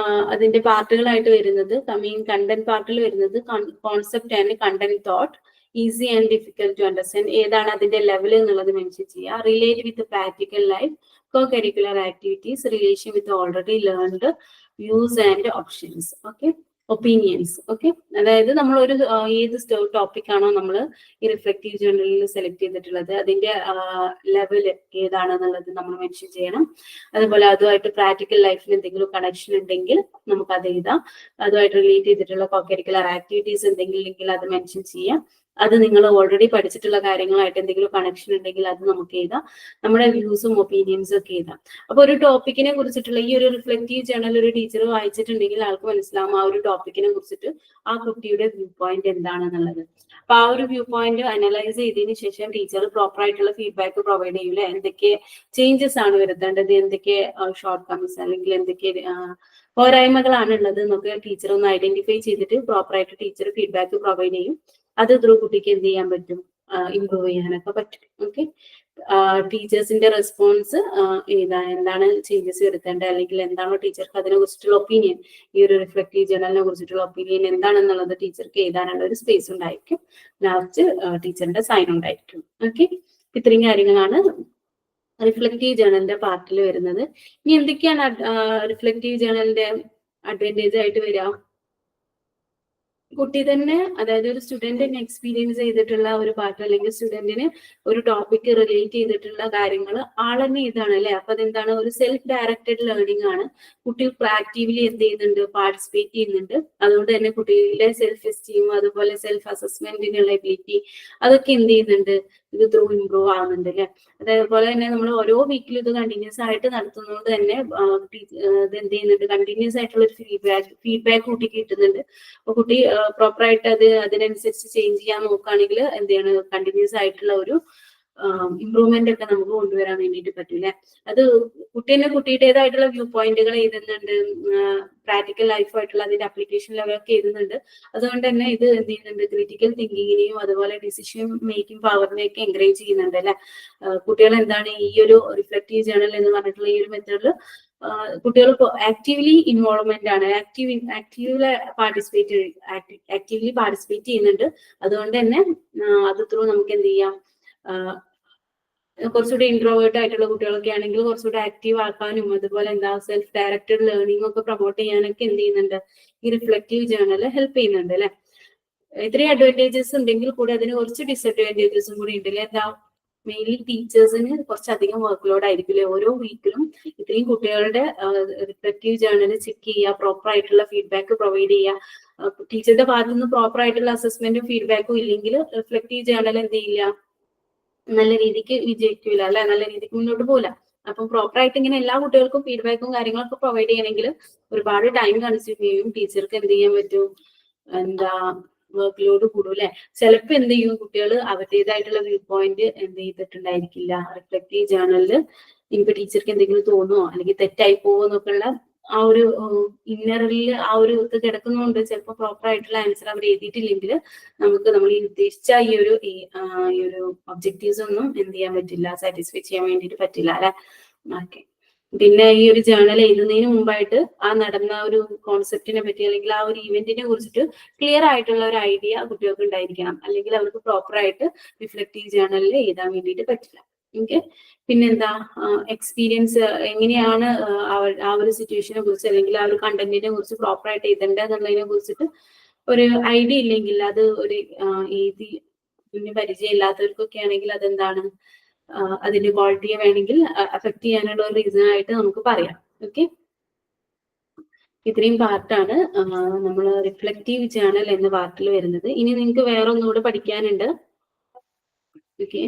അതിന്റെ പാർട്ടുകളായിട്ട് വരുന്നത്, മെയിൻ കണ്ടന്റ് പാർട്ടിൽ വരുന്നത് concept and content thought, easy and difficult to understand, ഏതാണ് അതിന്റെ ലെവൽ എന്നുള്ളത് മെൻഷൻ ചെയ്യുക, relate with practical life, co curricular activities, relation with already learned, views and options, okay, opinions. Okay, അതായത് നമ്മൾ ഒരു ഏത് ടോപ്പിക് ആണോ നമ്മൾ ഈ റിഫ്ലക്റ്റീവ് ജേർണലിൽ സെലക്ട് ചെയ്തിട്ടുള്ളത് അതിന്റെ ലെവല് ഏതാണെന്നുള്ളത് നമ്മൾ മെൻഷൻ ചെയ്യണം. അതുപോലെ അതുമായിട്ട് പ്രാക്ടിക്കൽ ലൈഫിൽ എന്തെങ്കിലും കണക്ഷൻ ഉണ്ടെങ്കിൽ നമുക്ക് അത് എഴുതാം. അതുമായിട്ട് റിലേറ്റ് ചെയ്തിട്ടുള്ള കോകരിക്കുലർ ആക്ടിവിറ്റീസ് എന്തെങ്കിലും ഉണ്ടെങ്കിൽ അത് മെൻഷൻ ചെയ്യാം. അത് നിങ്ങൾ ഓൾറെഡി പഠിച്ചിട്ടുള്ള കാര്യങ്ങളായിട്ട് എന്തെങ്കിലും കണക്ഷൻ ഉണ്ടെങ്കിൽ അത് നമുക്ക് എഴുതാം. നമ്മുടെ വ്യൂസും ഒപ്പീനിയൻസും ഒക്കെ എഴുതാം. അപ്പൊ ഒരു ടോപ്പിക്കിനെ കുറിച്ചിട്ടുള്ള ഈ ഒരു റിഫ്ലക്റ്റീവ് ജേർണൽ ഒരു ടീച്ചർ വായിച്ചിട്ടുണ്ടെങ്കിൽ ആൾക്ക് മനസ്സിലാവും ആ ഒരു ടോപ്പിക്കിനെ കുറിച്ചിട്ട് ആ കുട്ടിയുടെ വ്യൂ പോയിന്റ് എന്താണെന്നുള്ളത്. അപ്പൊ ആ ഒരു വ്യൂ പോയിന്റ് അനലൈസ് ചെയ്തതിനു ശേഷം ടീച്ചർ പ്രോപ്പർ ആയിട്ടുള്ള ഫീഡ്ബാക്ക് പ്രൊവൈഡ് ചെയ്യൂല. എന്തൊക്കെ ചേഞ്ചസ് ആണ് വരുത്തേണ്ടത്, എന്തൊക്കെ ഷോർട്ട് കമ്മിസ് അല്ലെങ്കിൽ എന്തൊക്കെ പോരായ്മകളാണ് ഉള്ളത് എന്നൊക്കെ ടീച്ചർ ഒന്ന് ഐഡന്റിഫൈ ചെയ്തിട്ട് പ്രോപ്പർ ആയിട്ട് ടീച്ചർ ഫീഡ്ബാക്ക് പ്രൊവൈഡ് ചെയ്യും. അത് ത്രൂ കുട്ടിക്ക് എന്ത് ചെയ്യാൻ പറ്റും, ഇമ്പ്രൂവ് ചെയ്യാനൊക്കെ പറ്റും. ഓക്കെ, ടീച്ചേഴ്സിന്റെ റെസ്പോൺസ് എന്താണ് ചേഞ്ചസ് വരുത്തേണ്ടത് അല്ലെങ്കിൽ എന്താണോ ടീച്ചർക്ക് അതിനെ കുറിച്ചിട്ടുള്ള ഒപ്പീനിയൻ, ഈ ഒരു റിഫ്ലക്റ്റീവ് ജേർണലിനെ കുറിച്ചിട്ടുള്ള ഒപ്പീനിയൻ എന്താണെന്നുള്ളത് ടീച്ചർക്ക് എഴുതാനുള്ള ഒരു സ്പേസ് ഉണ്ടായിരിക്കും. ലാസ്റ്റ് ടീച്ചറിന്റെ സൈൻ ഉണ്ടായിരിക്കും. ഓക്കെ, ഇത്രയും കാര്യങ്ങളാണ് റിഫ്ലക്റ്റീവ് ജേർണലിന്റെ പാർട്ടിൽ വരുന്നത്. ഇനി എന്തൊക്കെയാണ് റിഫ്ലക്റ്റീവ് ജേർണലിന്റെ അഡ്വാൻറ്റേജ് ആയിട്ട് വരിക? കുട്ടി തന്നെ, അതായത് ഒരു സ്റ്റുഡന്റിന് എക്സ്പീരിയൻസ് ചെയ്തിട്ടുള്ള ഒരു പാർട്ട് അല്ലെങ്കിൽ സ്റ്റുഡന്റിന് ഒരു ടോപ്പിക് റിലേറ്റ് ചെയ്തിട്ടുള്ള കാര്യങ്ങൾ ആൾ തന്നെ ഇതാണ് അല്ലെ. അപ്പൊ അതെന്താണ്, ഒരു സെൽഫ് ഡയറക്റ്റഡ് ലേണിംഗ് ആണ്. കുട്ടി ആക്റ്റീവ്ലി എന്ത് ചെയ്യുന്നുണ്ട്, പാർട്ടിസിപ്പേറ്റ് ചെയ്യുന്നുണ്ട്. അതുകൊണ്ട് തന്നെ കുട്ടിയിലെ സെൽഫ് എസ്റ്റീം അതുപോലെ സെൽഫ് അസസ്മെന്റിനുള്ള എബിലിറ്റി അതൊക്കെ എന്ത് ചെയ്യുന്നുണ്ട്, ഇത് ത്രൂ ഇംപ്രൂവ് ആവുന്നുണ്ട് അല്ലെ. അതേപോലെ തന്നെ നമ്മൾ ഓരോ വീക്കിലും ഇത് കണ്ടിന്യൂസ് ആയിട്ട് നടത്തുന്നത് തന്നെ ഇത് എന്ത് ചെയ്യുന്നുണ്ട്, കണ്ടിന്യൂസ് ആയിട്ടുള്ള ഒരു ഫീഡ്ബാക്ക് കുട്ടിക്ക് കിട്ടുന്നുണ്ട്. അപ്പൊ കുട്ടി പ്രോപ്പർ ആയിട്ട് അതിനനുസരിച്ച് ചേഞ്ച് ചെയ്യാൻ നോക്കുകയാണെങ്കിൽ എന്ത് ചെയ്യാണ്, കണ്ടിന്യൂസ് ആയിട്ടുള്ള ഒരു ഇമ്പ്രൂവ്മെന്റ് ഒക്കെ നമുക്ക് കൊണ്ടുവരാൻ വേണ്ടിയിട്ട് പറ്റൂലേ. അത് കുട്ടി തന്നെ കുട്ടിയുടേതായിട്ടുള്ള വ്യൂ പോയിന്റുകൾ എഴുതുന്നുണ്ട്, പ്രാക്ടിക്കൽ ലൈഫായിട്ടുള്ള അതിന്റെ അപ്ലിക്കേഷൻ ലെവലൊക്കെ എഴുതുന്നുണ്ട്. അതുകൊണ്ട് തന്നെ ഇത് എന്ത് ചെയ്യുന്നുണ്ട്, ക്രിറ്റിക്കൽ തിങ്കിങ്ങിനെയും അതുപോലെ ഡിസിഷൻ മേക്കിംഗ് പവറിനെയൊക്കെ എൻകറേജ് ചെയ്യുന്നുണ്ട് അല്ലെ. കുട്ടികൾ എന്താണ് ഈ ഒരു റിഫ്ലക്റ്റീവ് ജേർണൽ എന്ന് പറഞ്ഞിട്ടുള്ള ഈ ഒരു മെത്തേഡിൽ കുട്ടികൾ ആക്റ്റീവ്ലി ഇൻവോൾവ്മെന്റ് ആണ്, ആക്റ്റീവ്ലി പാർട്ടിസിപ്പേറ്റ് ചെയ്യുന്നുണ്ട്. അതുകൊണ്ട് തന്നെ അത് ത്രൂ നമുക്ക് എന്ത് ചെയ്യാം, കുറച്ചുകൂടി ഇൻട്രോവേർട്ട് ആയിട്ടുള്ള കുട്ടികളൊക്കെ ആണെങ്കിൽ കുറച്ചുകൂടി ആക്റ്റീവ് ആക്കാനും അതുപോലെ എന്താ സെൽഫ് ഡയറക്റ്റഡ് ലേണിംഗ് ഒക്കെ പ്രൊമോട്ട് ചെയ്യാനൊക്കെ എന്ത് ചെയ്യുന്നുണ്ട്, ഈ റിഫ്ലക്റ്റീവ് ജേർണൽ ഹെൽപ്പ് ചെയ്യുന്നുണ്ട് അല്ലെ. ഇത്രയും അഡ്വാൻറ്റേജസ് ഉണ്ടെങ്കിൽ കൂടി അതിന് കുറച്ച് ഡിസഡ്വാൻറ്റേജസും കൂടി ഉണ്ട് അല്ലെ. എന്താ, മെയിൻലി ടീച്ചേഴ്സിന് കുറച്ചധികം വർക്ക് ലോഡ് ആയിരിക്കില്ലേ. ഓരോ വീക്കിലും ഇത്രയും കുട്ടികളുടെ റിഫ്ലക്റ്റീവ് ജേർണൽ ചെക്ക് ചെയ്യുക, പ്രോപ്പർ ആയിട്ടുള്ള ഫീഡ്ബാക്ക് പ്രൊവൈഡ് ചെയ്യുക. ടീച്ചറുടെ ഭാഗത്തു നിന്ന് പ്രോപ്പർ ആയിട്ടുള്ള അസസ്മെന്റും ഫീഡ്ബാക്കും ഇല്ലെങ്കിൽ റിഫ്ലക്റ്റീവ് ജേർണൽ എന്ത് ചെയ്യില്ല, നല്ല രീതിക്ക് വിജയിക്കില്ല അല്ലെ, നല്ല രീതിക്ക് മുന്നോട്ട് പോകില്ല. അപ്പം പ്രോപ്പർ ആയിട്ട് ഇങ്ങനെ എല്ലാ കുട്ടികൾക്കും ഫീഡ്ബാക്കും കാര്യങ്ങളൊക്കെ പ്രൊവൈഡ് ചെയ്യണമെങ്കിൽ ഒരുപാട് ടൈം കൺസ്യൂം ചെയ്യും. ടീച്ചർക്ക് എന്ത് ചെയ്യാൻ പറ്റും, എന്താ വർക്ക് ലോഡ് കൂടും അല്ലെ. ചിലപ്പോൾ എന്ത് ചെയ്യും, കുട്ടികൾ അവരുടേതായിട്ടുള്ള വ്യൂ പോയിന്റ് എന്ത് ചെയ്തിട്ടുണ്ടായിരിക്കില്ല റിഫ്ലക്റ്റീവ് ജേർണലിൽ. ഇനിയിപ്പോ ടീച്ചർക്ക് എന്തെങ്കിലും തോന്നുമോ അല്ലെങ്കിൽ തെറ്റായി പോകുമോ എന്നൊക്കെയുള്ള ആ ഒരു ഇന്നറിൽ ആ ഒരു ഇത് കിടക്കുന്നതുകൊണ്ട് ചിലപ്പോൾ പ്രോപ്പർ ആയിട്ടുള്ള ആൻസർ അവർ എഴുതിയിട്ടില്ലെങ്കിൽ നമുക്ക് നമ്മൾ ഈ ഉദ്ദേശിച്ച ഈ ഒരു ഒബ്ജക്റ്റീവ്സ് ഒന്നും എന്ത് ചെയ്യാൻ പറ്റില്ല, സാറ്റിസ്ഫൈ ചെയ്യാൻ വേണ്ടിയിട്ട് പറ്റില്ല അല്ലെ. ഓക്കെ, പിന്നെ ഈ ഒരു ജേർണൽ എഴുതുന്നതിന് മുമ്പായിട്ട് ആ നടന്ന ഒരു കോൺസെപ്റ്റിനെ പറ്റി അല്ലെങ്കിൽ ആ ഒരു ഇവന്റിനെ കുറിച്ചിട്ട് ക്ലിയർ ആയിട്ടുള്ള ഒരു ഐഡിയ കുട്ടികൾക്ക് ഉണ്ടായിരിക്കണം. അല്ലെങ്കിൽ അവർക്ക് പ്രോപ്പർ ആയിട്ട് റിഫ്ലക്റ്റീവ് ജേർണലിൽ എഴുതാൻ വേണ്ടിയിട്ട് പറ്റില്ല. ഓക്കെ, പിന്നെന്താ, എക്സ്പീരിയൻസ് എങ്ങനെയാണ് ആ ഒരു സിറ്റുവേഷനെ കുറിച്ച് അല്ലെങ്കിൽ ആ ഒരു കണ്ടന്റിനെ കുറിച്ച് പ്രോപ്പർ ആയിട്ട് എഴുതേണ്ടത് എന്നുള്ളതിനെ കുറിച്ചിട്ട് ഒരു ഐഡിയ ഇല്ലെങ്കിൽ അത് ഒരു എഴുതി പിന്നെ പരിചയം ഇല്ലാത്തവർക്കൊക്കെ ആണെങ്കിൽ അതെന്താണ്, അതിന്റെ ക്വാളിറ്റിയെ വേണമെങ്കിൽ അഫക്ട് ചെയ്യാനുള്ള ഒരു റീസൺ ആയിട്ട് നമുക്ക് പറയാം. ഓക്കെ, ഇത്രയും പാർട്ടാണ് നമ്മൾ റിഫ്ലക്റ്റീവ് ജേർണൽ എന്ന പാർട്ടിൽ വരുന്നത്. ഇനി നിങ്ങൾക്ക് വേറെ ഒന്നുകൂടെ പഠിക്കാനുണ്ട്. Okay,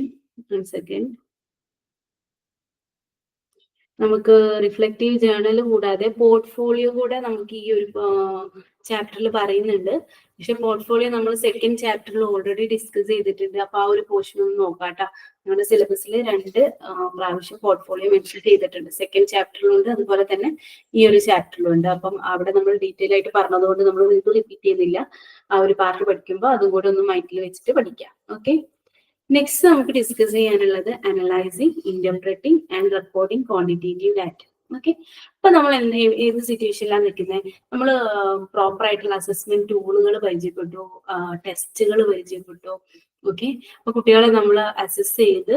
1 second. നമുക്ക് റിഫ്ലക്റ്റീവ് ജേർണൽ കൂടാതെ പോർട്ട്ഫോളിയോ കൂടെ നമുക്ക് ഈ ഒരു ചാപ്റ്ററിൽ പറയുന്നുണ്ട്. പക്ഷെ പോർട്ട്ഫോളിയോ നമ്മൾ സെക്കൻഡ് ചാപ്റ്ററിൽ ഓൾറെഡി ഡിസ്കസ് ചെയ്തിട്ടുണ്ട്. അപ്പൊ ആ ഒരു പോർഷൻ ഒന്ന് നോക്കാട്ടോ. നമ്മുടെ സിലബസിൽ 2 പ്രാവശ്യം പോർട്ട്ഫോളിയോ മെൻഷൻ ചെയ്തിട്ടുണ്ട്. സെക്കൻഡ് ചാപ്റ്ററിലുണ്ട്, അതുപോലെ തന്നെ ഈ ഒരു ചാപ്റ്ററിലുണ്ട്. അപ്പം അവിടെ നമ്മൾ ഡീറ്റെയിൽ ആയിട്ട് പറഞ്ഞതുകൊണ്ട് നമ്മൾ വീണ്ടും റിപ്പീറ്റ് ചെയ്യുന്നില്ല. ആ ഒരു പാർട്ട് പഠിക്കുമ്പോൾ അതും കൂടെ ഒന്ന് മൈൻഡിൽ വെച്ചിട്ട് പഠിക്കാം. ഓക്കെ, നെക്സ്റ്റ് നമുക്ക് ഡിസ്കസ് ചെയ്യാനുള്ളത് analysing, interpreting and recording quantitative data. Okay, അപ്പൊ നമ്മൾ ഏത് സിറ്റുവേഷനിലാണ് നിൽക്കുന്നത്? നമ്മൾ പ്രോപ്പർ ആയിട്ടുള്ള അസസ്മെന്റ് ടൂളുകൾ പരിചയപ്പെട്ടു, ടെസ്റ്റുകൾ പരിചയപ്പെട്ടു. ഓക്കെ, അപ്പൊ കുട്ടികളെ നമ്മൾ അസസ് ചെയ്ത്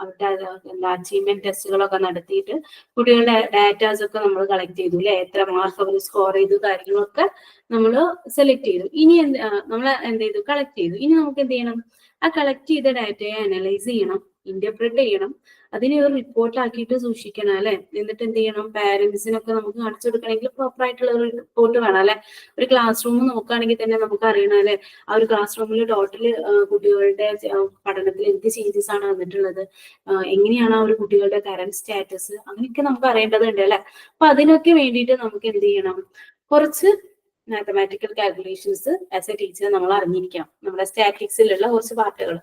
അവരുടെ അച്ചീവ്മെന്റ് ടെസ്റ്റുകളൊക്കെ നടത്തിയിട്ട് കുട്ടികളുടെ ഡാറ്റാസ് ഒക്കെ നമ്മൾ കളക്ട് ചെയ്തു അല്ലെ, എത്ര മാർക്ക് അവർ സ്കോർ ചെയ്തു, കാര്യങ്ങളൊക്കെ നമ്മൾ സെലക്ട് ചെയ്തു. ഇനി നമ്മൾ എന്ത് ചെയ്തു? കളക്ട് ചെയ്തു. ഇനി നമുക്ക് എന്ത് ചെയ്യണം? ആ കളക്ട് ചെയ്ത ഡാറ്റയെ അനലൈസ് ചെയ്യണം, ഇന്റർപ്രറ്റ് ചെയ്യണം, അതിനെ ഒരു റിപ്പോർട്ട് ആക്കിയിട്ട് സൂക്ഷിക്കണം അല്ലെ. എന്നിട്ട് എന്ത് ചെയ്യണം? പാരന്റ്സിനൊക്കെ നമുക്ക് കാണിച്ചു കൊടുക്കണമെങ്കിൽ പ്രോപ്പർ ആയിട്ടുള്ള ഒരു റിപ്പോർട്ട് വേണം അല്ലെ. ഒരു ക്ലാസ് റൂം നോക്കുകയാണെങ്കിൽ തന്നെ നമുക്ക് അറിയണം അല്ലെ, ആ ഒരു ക്ലാസ് റൂമിൽ ടോട്ടൽ കുട്ടികളുടെ പഠനത്തിൽ എന്ത് ചേഞ്ചസ് ആണ് വന്നിട്ടുള്ളത്, എങ്ങനെയാണ് ആ ഒരു കുട്ടികളുടെ കറന്റ് സ്റ്റാറ്റസ്, അങ്ങനെയൊക്കെ നമുക്ക് അറിയേണ്ടതുണ്ട് അല്ലെ. അപ്പൊ അതിനൊക്കെ വേണ്ടിയിട്ട് നമുക്ക് എന്ത് ചെയ്യണം? കുറച്ച് mathematical calculations as A teacher നമ്മൾ അറിഞ്ഞിരിക്കാം. നമ്മുടെ സ്റ്റാറ്റിക്സിലുള്ള കുറച്ച് പാർട്ടുകൾ,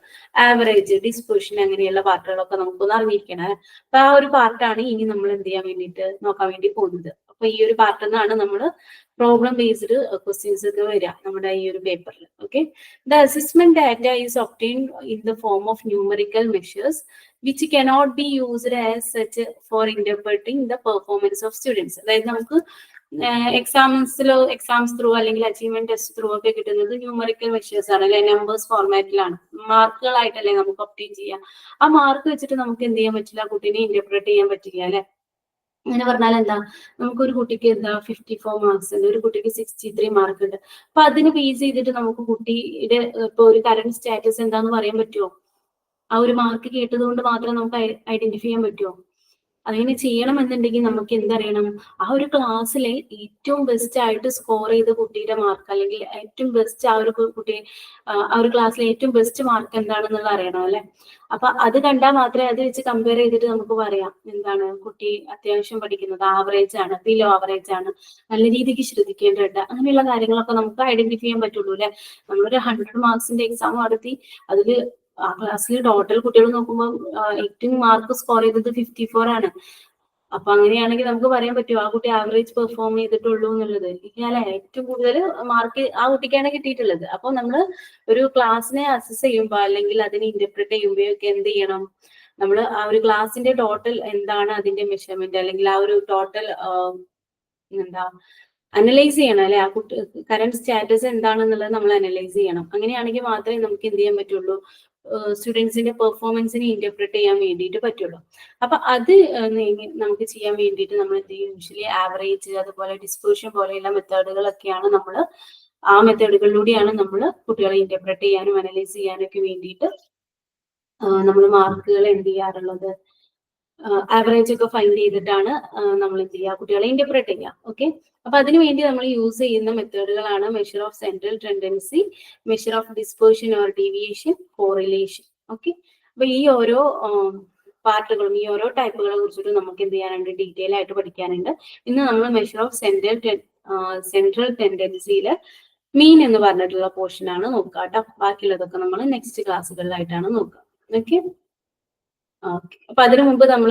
ആവറേജ്, ഡിസ്പേർഷൻ, അങ്ങനെയുള്ള പാർട്ടുകളൊക്കെ നമുക്കൊന്ന് അറിഞ്ഞിരിക്കണം. അപ്പൊ ആ ഒരു പാർട്ടാണ് ഇനി നമ്മൾ എന്ത് ചെയ്യാൻ വേണ്ടിയിട്ട് നോക്കാൻ വേണ്ടി പോകുന്നത്. അപ്പൊ ഈ ഒരു പാർട്ടിൽ നിന്നാണ് നമ്മൾ പ്രോബ്ലം ബേസ്ഡ് ക്വസ്റ്റ്യൻസ് ഒക്കെ വരിക നമ്മുടെ ഈ ഒരു പേപ്പറിൽ. Okay, the assessment data is obtained in the form of numerical measures which cannot be used as such for interpreting the performance of students. അതായത് നമുക്ക് എക്സാംസ് ത്രൂ അല്ലെങ്കിൽ അച്ചീവ്മെന്റ് ടെസ്റ്റ് ത്രൂ ഒക്കെ കിട്ടുന്നത് ന്യൂമറിക്കൽ മെഷേഴ്സ് ആണ് അല്ലെ, numbers ഫോർമാറ്റിലാണ്, മാർക്കുകളായിട്ടല്ലേ നമുക്ക് obtain ചെയ്യാം. ആ മാർക്ക് വെച്ചിട്ട് നമുക്ക് എന്ത് ചെയ്യാൻ പറ്റില്ല? കുട്ടീനെ ഇന്റർപ്രറ്റ് ചെയ്യാൻ പറ്റില്ല അല്ലെ. അങ്ങനെ പറഞ്ഞാൽ എന്താ? നമുക്കൊരു കുട്ടിക്ക് എന്താ 54 മാർക്സ് ഉണ്ട്, ഒരു കുട്ടിക്ക് 63 മാർക്ക് ഉണ്ട്. അപ്പൊ അതിന് ബേസ് ചെയ്തിട്ട് നമുക്ക് കുട്ടിയുടെ ഇപ്പൊ ഒരു കറന്റ് സ്റ്റാറ്റസ് എന്താന്ന് പറയാൻ പറ്റുമോ? ആ ഒരു മാർക്ക് കേട്ടത് കൊണ്ട് മാത്രം നമുക്ക് ഐഡന്റിഫൈ ചെയ്യാൻ പറ്റുമോ? അങ്ങനെ ചെയ്യണമെന്നുണ്ടെങ്കിൽ നമുക്ക് എന്തറിയണം? ആ ഒരു ക്ലാസ്സിലെ ഏറ്റവും ബെസ്റ്റ് ആയിട്ട് സ്കോർ ചെയ്ത കുട്ടിയുടെ മാർക്ക്, അല്ലെങ്കിൽ ഏറ്റവും ബെസ്റ്റ് ആ ഒരു കുട്ടി ആ ഒരു ക്ലാസ്സിലെ ഏറ്റവും ബെസ്റ്റ് മാർക്ക് എന്താണെന്നുള്ളത് അറിയണം അല്ലെ. അപ്പൊ അത് കണ്ടാൽ മാത്രമേ അത് വെച്ച് കമ്പയർ ചെയ്തിട്ട് നമുക്ക് പറയാം എന്താണ് കുട്ടി അത്യാവശ്യം പഠിക്കുന്നത് ആവറേജ് ആണ്, ബിലോ ആവറേജ് ആണ്, നല്ല രീതിക്ക് ശ്രദ്ധിക്കേണ്ടതുണ്ട്, അങ്ങനെയുള്ള കാര്യങ്ങളൊക്കെ നമുക്ക് ഐഡന്റിഫൈ ചെയ്യാൻ പറ്റുള്ളൂ അല്ലെ. നമ്മളൊരു 100 മാർക്സിന്റെ എക്സാം നടത്തി അതിൽ ആ ക്ലാസ്സിൽ ടോട്ടൽ കുട്ടികൾ നോക്കുമ്പോൾ ഏറ്റവും മാർക്ക് സ്കോർ ചെയ്തത് 54 ആണ്. അപ്പൊ അങ്ങനെയാണെങ്കിൽ നമുക്ക് പറയാൻ പറ്റുമോ ആ കുട്ടി ആവറേജ് പെർഫോം ചെയ്തിട്ടുള്ളൂ എന്നുള്ളത്? അല്ലെ, ഏറ്റവും കൂടുതൽ മാർക്ക് ആ കുട്ടിക്കാണ് കിട്ടിയിട്ടുള്ളത്. അപ്പൊ നമ്മൾ ഒരു ക്ലാസ്സിനെ അസസ് ചെയ്യുമ്പോൾ അല്ലെങ്കിൽ അതിനെ ഇന്റർപ്രറ്റ് ചെയ്യുമ്പോഴൊക്കെ എന്ത് ചെയ്യണം? നമ്മൾ ആ ഒരു ക്ലാസ്സിന്റെ ടോട്ടൽ എന്താണ് അതിന്റെ മെഷർമെന്റ്, അല്ലെങ്കിൽ ആ ഒരു ടോട്ടൽ എന്താ അനലൈസ് ചെയ്യണം അല്ലെ. ആ കുട്ടി കറന്റ് സ്റ്റാറ്റസ് എന്താണെന്നുള്ളത് നമ്മൾ അനലൈസ് ചെയ്യണം. അങ്ങനെയാണെങ്കിൽ മാത്രമേ നമുക്ക് എന്ത് ചെയ്യാൻ പറ്റുള്ളൂ? സ്റ്റുഡൻസിന്റെ പെർഫോമൻസിനെ ഇന്റർപ്രറ്റ് ചെയ്യാൻ വേണ്ടിയിട്ട് പറ്റുള്ളൂ. അപ്പൊ അത് നമുക്ക് ചെയ്യാൻ വേണ്ടിയിട്ട് നമ്മൾ എന്ത് ചെയ്യും? യൂഷ്വലി ആവറേജ്, അതുപോലെ ഡിസ്പേർഷൻ പോലെയുള്ള മെത്തേഡുകളൊക്കെയാണ് നമ്മൾ ആ മെത്തേഡുകളിലൂടെയാണ് നമ്മൾ കുട്ടികളെ ഇന്റർപ്രറ്റ് ചെയ്യാനും അനലൈസ് ചെയ്യാനും ഒക്കെ വേണ്ടിയിട്ട് നമ്മൾ മാർക്കുകൾ എന്ത് ചെയ്യാറുള്ളത്? ആവറേജ് ഒക്കെ ഫൈൻഡ് ചെയ്തിട്ടാണ് നമ്മൾ എന്ത് ചെയ്യുക? കുട്ടികളെ ഇന്റർപ്രറ്റ് ചെയ്യുക. ഓക്കെ, അപ്പൊ അതിനുവേണ്ടി നമ്മൾ യൂസ് ചെയ്യുന്ന മെത്തേഡുകളാണ് measure of central tendency, measure of dispersion or deviation, correlation. Okay, അപ്പൊ ഈ ഓരോ പാർട്ടുകളും ഈ ഓരോ ടൈപ്പുകളെ കുറിച്ചിട്ട് നമുക്ക് എന്ത് ചെയ്യാനുണ്ട്? ഡീറ്റെയിൽ ആയിട്ട് പഠിക്കാനുണ്ട്. ഇന്ന് നമ്മൾ മെഷർ ഓഫ് സെൻട്രൽ ടെൻഡൻസിയിലെ മീൻ എന്ന് പറഞ്ഞിട്ടുള്ള പോർഷൻ ആണ് നോക്കുക കേട്ടോ. ബാക്കിയുള്ളതൊക്കെ നമ്മൾ നെക്സ്റ്റ് ക്ലാസ്സുകളിലായിട്ടാണ് നോക്കുക. ഓക്കെ, ഓക്കെ, അപ്പൊ അതിനു മുമ്പ് നമ്മൾ